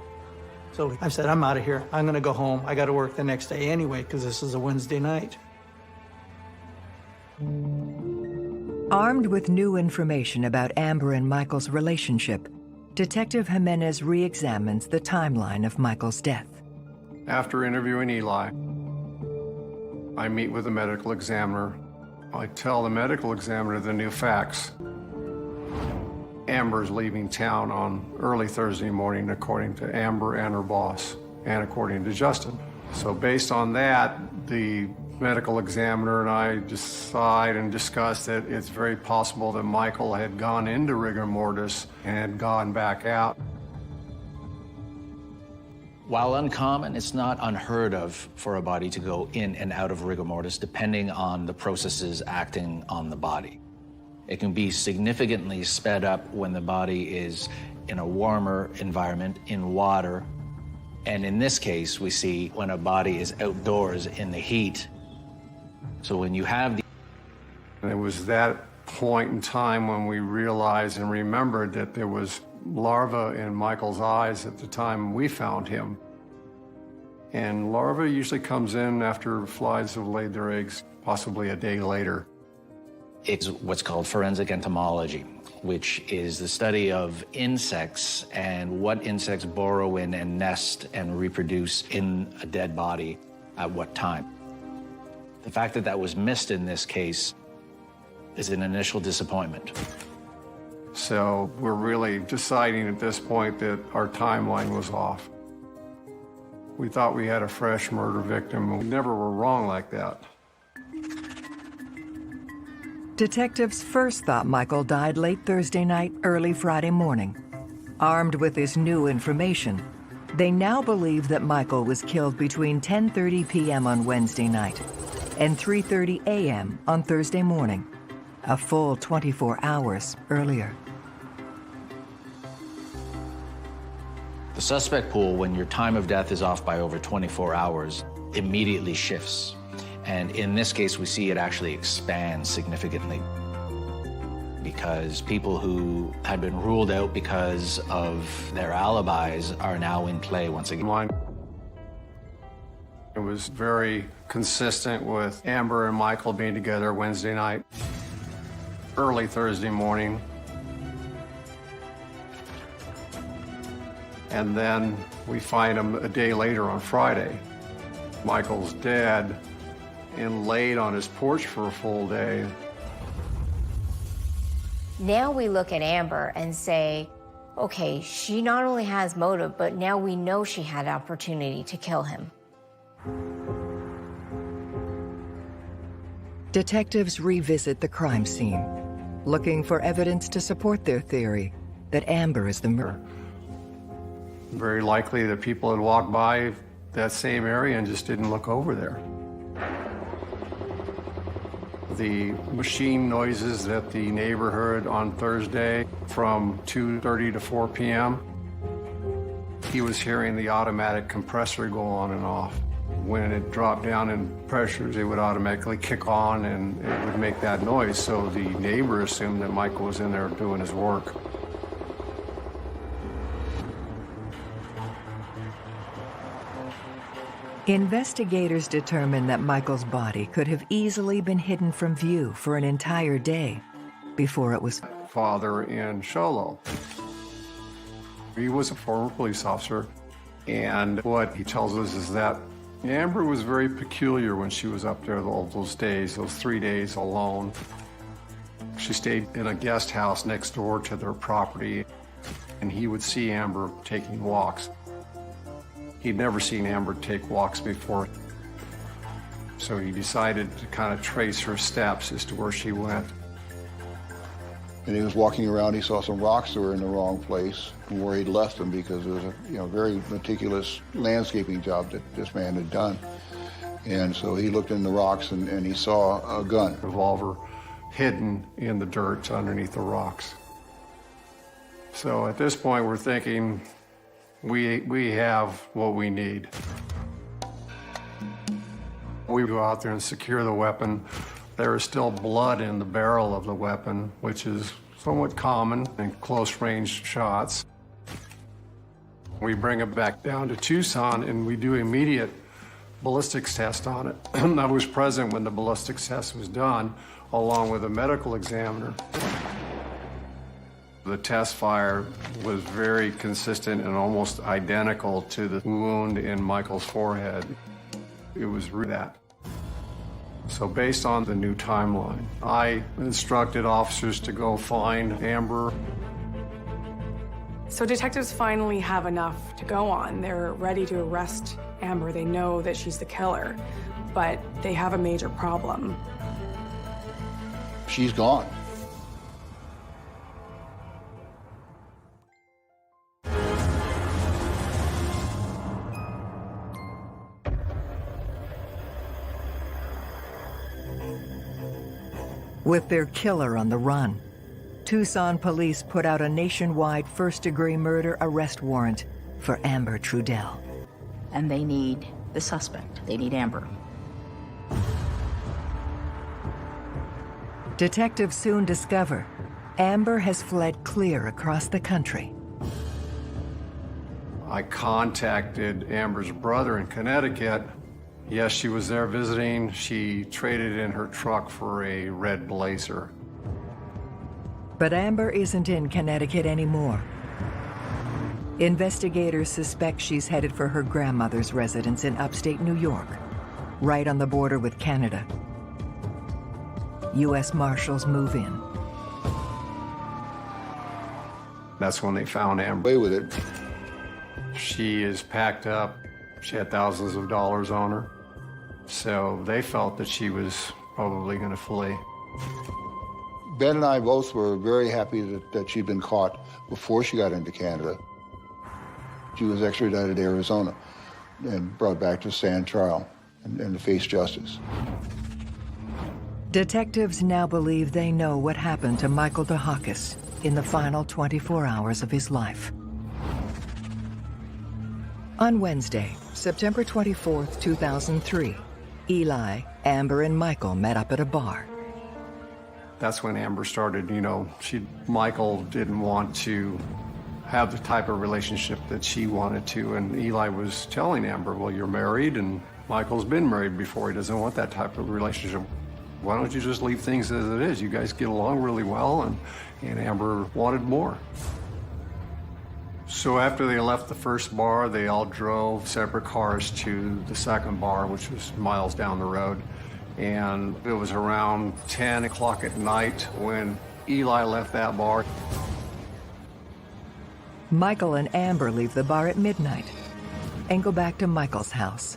Speaker 18: So I said, "I'm out of here. I'm going to go home. I got to work the next day anyway because this is a Wednesday night."
Speaker 3: Armed with new information about Amber and Michael's relationship, Detective Jimenez re-examines the timeline of Michael's death.
Speaker 16: After interviewing Eli, I meet with the medical examiner. I tell the medical examiner the new facts. Amber's leaving town on early Thursday morning, according to Amber and her boss, and according to Justin. So based on that, the medical examiner and I decide and discuss that it's very possible that Michael had gone into rigor mortis and had gone back out.
Speaker 5: While uncommon, it's not unheard of for a body to go in and out of rigor mortis depending on the processes acting on the body. It can be significantly sped up when the body is in a warmer environment, in water. And in this case, we see when a body is outdoors in the heat. So when you have the...
Speaker 16: And it was that point in time when we realized and remembered that there was larvae in Michael's eyes at the time we found him. And larvae usually comes in after flies have laid their eggs, possibly a day later.
Speaker 5: It's what's called forensic entomology, which is the study of insects and what insects burrow in and nest and reproduce in a dead body at what time. The fact that that was missed in this case is an initial disappointment.
Speaker 16: So we're really deciding at this point that our timeline was off. We thought we had a fresh murder victim. We never were wrong like that.
Speaker 3: Detectives first thought Michael died late Thursday night, early Friday morning. Armed with this new information, they now believe that Michael was killed between 10:30 p.m. on Wednesday night and 3:30 a.m. on Thursday morning, a full 24 hours earlier.
Speaker 5: The suspect pool, when your time of death is off by over 24 hours, immediately shifts. And in this case, we see it actually expand significantly because people who had been ruled out because of their alibis are now in play once again.
Speaker 16: It was very consistent with Amber and Michael being together Wednesday night, early Thursday morning. And then we find him a day later on Friday. Michael's dead and laid on his porch for a full day.
Speaker 14: Now we look at Amber and say, okay, she not only has motive, but now we know she had opportunity to kill him.
Speaker 3: Detectives revisit the crime scene, looking for evidence to support their theory that Amber is the murderer.
Speaker 16: Very likely that people had walked by that same area and just didn't look over there. The machine noises that the neighbor heard on Thursday from 2:30 to 4 p.m., he was hearing the automatic compressor go on and off. When it dropped down in pressures, it would automatically kick on and it would make that noise. So the neighbor assumed that Michael was in there doing his work.
Speaker 3: Investigators determined that Michael's body could have easily been hidden from view for an entire day before it was...
Speaker 16: Father in Sholo. He was a former police officer, and what he tells us is that Amber was very peculiar when she was up there all those days, those 3 days alone. She stayed in a guest house next door to their property, and he would see Amber taking walks. He'd never seen Amber take walks before, so he decided to kind of trace her steps as to where she went.
Speaker 17: And he was walking around, he saw some rocks that were in the wrong place from where he'd left them, because it was a very meticulous landscaping job that this man had done. And so he looked in the rocks and he saw a gun.
Speaker 16: Revolver hidden in the dirt underneath the rocks. So at this point we're thinking we have what we need. We go out there and secure the weapon. There is still blood in the barrel of the weapon, which is somewhat common in close-range shots. We bring it back down to Tucson and we do immediate ballistics test on it. I was present when the ballistics test was done, along with a medical examiner. The test fire was very consistent and almost identical to the wound in Michael's forehead. It was that. So based on the new timeline, I instructed officers to go find Amber.
Speaker 8: So detectives finally have enough to go on. They're ready to arrest Amber. They know that she's the killer, but they have a major problem.
Speaker 17: She's gone.
Speaker 3: With their killer on the run, Tucson police put out a nationwide first-degree murder arrest warrant for Amber Trudell.
Speaker 19: And they need the suspect. They need Amber.
Speaker 3: Detectives soon discover Amber has fled clear across the country.
Speaker 16: I contacted Amber's brother in Connecticut. Yes, she was there visiting. She traded in her truck for a red Blazer.
Speaker 3: But Amber isn't in Connecticut anymore. Investigators suspect she's headed for her grandmother's residence in upstate New York, right on the border with Canada. U.S. Marshals move in.
Speaker 16: That's when they found Amber.
Speaker 17: Away with it.
Speaker 16: She is packed up. She had thousands of dollars on her. So they felt that she was probably going to flee.
Speaker 17: Ben and I both were very happy that she'd been caught before she got into Canada. She was extradited to Arizona and brought back to stand trial and to face justice.
Speaker 3: Detectives now believe they know what happened to Michael DeHakis in the final 24 hours of his life. On Wednesday, September 24th, 2003, Eli, Amber, and Michael met up at a bar.
Speaker 16: That's when Amber started, Michael didn't want to have the type of relationship that she wanted to, and Eli was telling Amber, well, you're married, and Michael's been married before. He doesn't want that type of relationship. Why don't you just leave things as it is? You guys get along really well, and Amber wanted more. So after they left the first bar, they all drove separate cars to the second bar, which was miles down the road. And it was around 10 o'clock at night when Eli left that bar.
Speaker 3: Michael and Amber leave the bar at midnight and go back to Michael's house.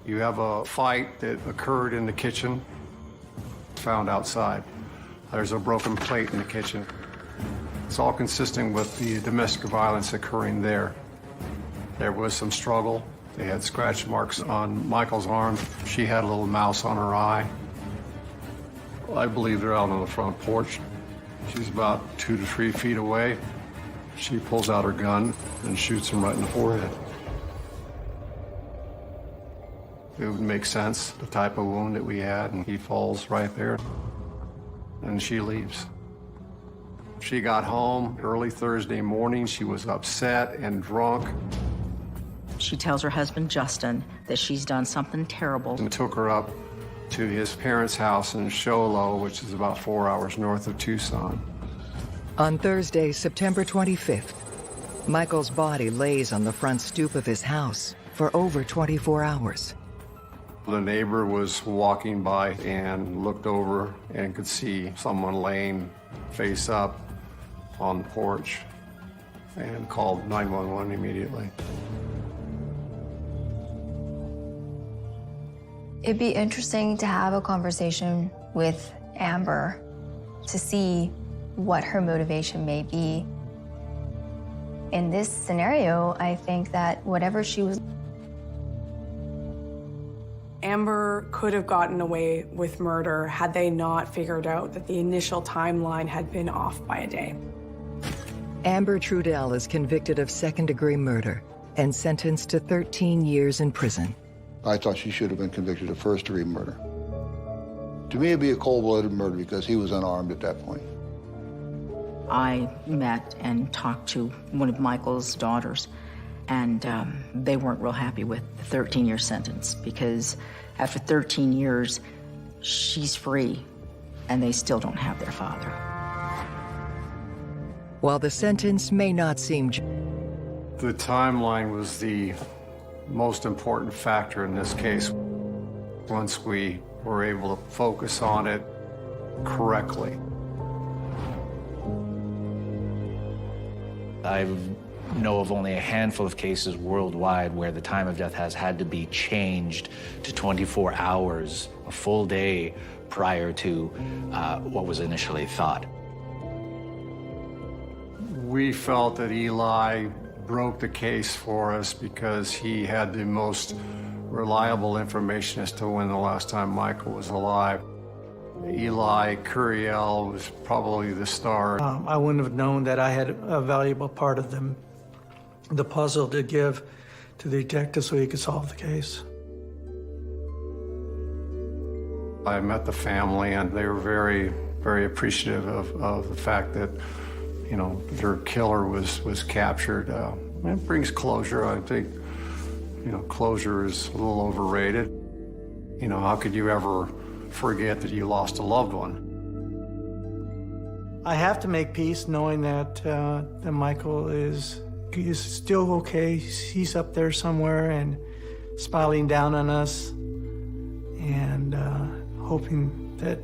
Speaker 16: You have a fight that occurred in the kitchen, found outside. There's a broken plate in the kitchen. It's all consistent with the domestic violence occurring there. There was some struggle. They had scratch marks on Michael's arm. She had a little mouse on her eye. I believe they're out on the front porch. She's about 2 to 3 feet away. She pulls out her gun and shoots him right in the forehead. It would make sense, the type of wound that we had, and he falls right there, and she leaves. She got home early Thursday morning. She was upset and drunk.
Speaker 19: She tells her husband, Justin, that she's done something terrible.
Speaker 16: And took her up to his parents' house in Show Low, which is about 4 hours north of Tucson.
Speaker 3: On Thursday, September 25th, Michael's body lays on the front stoop of his house for over 24 hours.
Speaker 16: The neighbor was walking by and looked over and could see someone laying face up on the porch and called 911 immediately.
Speaker 7: It'd be interesting to have a conversation with Amber to see what her motivation may be. In this scenario, I think that whatever she was...
Speaker 8: Amber could have gotten away with murder had they not figured out that the initial timeline had been off by a day.
Speaker 3: Amber Trudell is convicted of second-degree murder and sentenced to 13 years in prison.
Speaker 17: I thought she should have been convicted of first-degree murder. To me, it'd be a cold-blooded murder because he was unarmed at that point.
Speaker 19: I met and talked to one of Michael's daughters, and they weren't real happy with the 13-year sentence because after 13 years, she's free, and they still don't have their father.
Speaker 3: While the sentence may not seem...
Speaker 16: The timeline was the most important factor in this case. Once we were able to focus on it correctly.
Speaker 5: I know of only a handful of cases worldwide where the time of death has had to be changed to 24 hours, a full day prior to what was initially thought.
Speaker 16: We felt that Eli broke the case for us because he had the most reliable information as to when the last time Michael was alive. Eli Curiel was probably the star.
Speaker 18: I wouldn't have known that I had a valuable part of the puzzle to give to the detective so he could solve the case.
Speaker 16: I met the family and they were very, very appreciative of the fact that, you know, their killer was captured. It brings closure. I think, you know, closure is a little overrated. You know, how could you ever forget that you lost a loved one?
Speaker 18: I have to make peace knowing that, that Michael is still okay. He's up there somewhere and smiling down on us and hoping that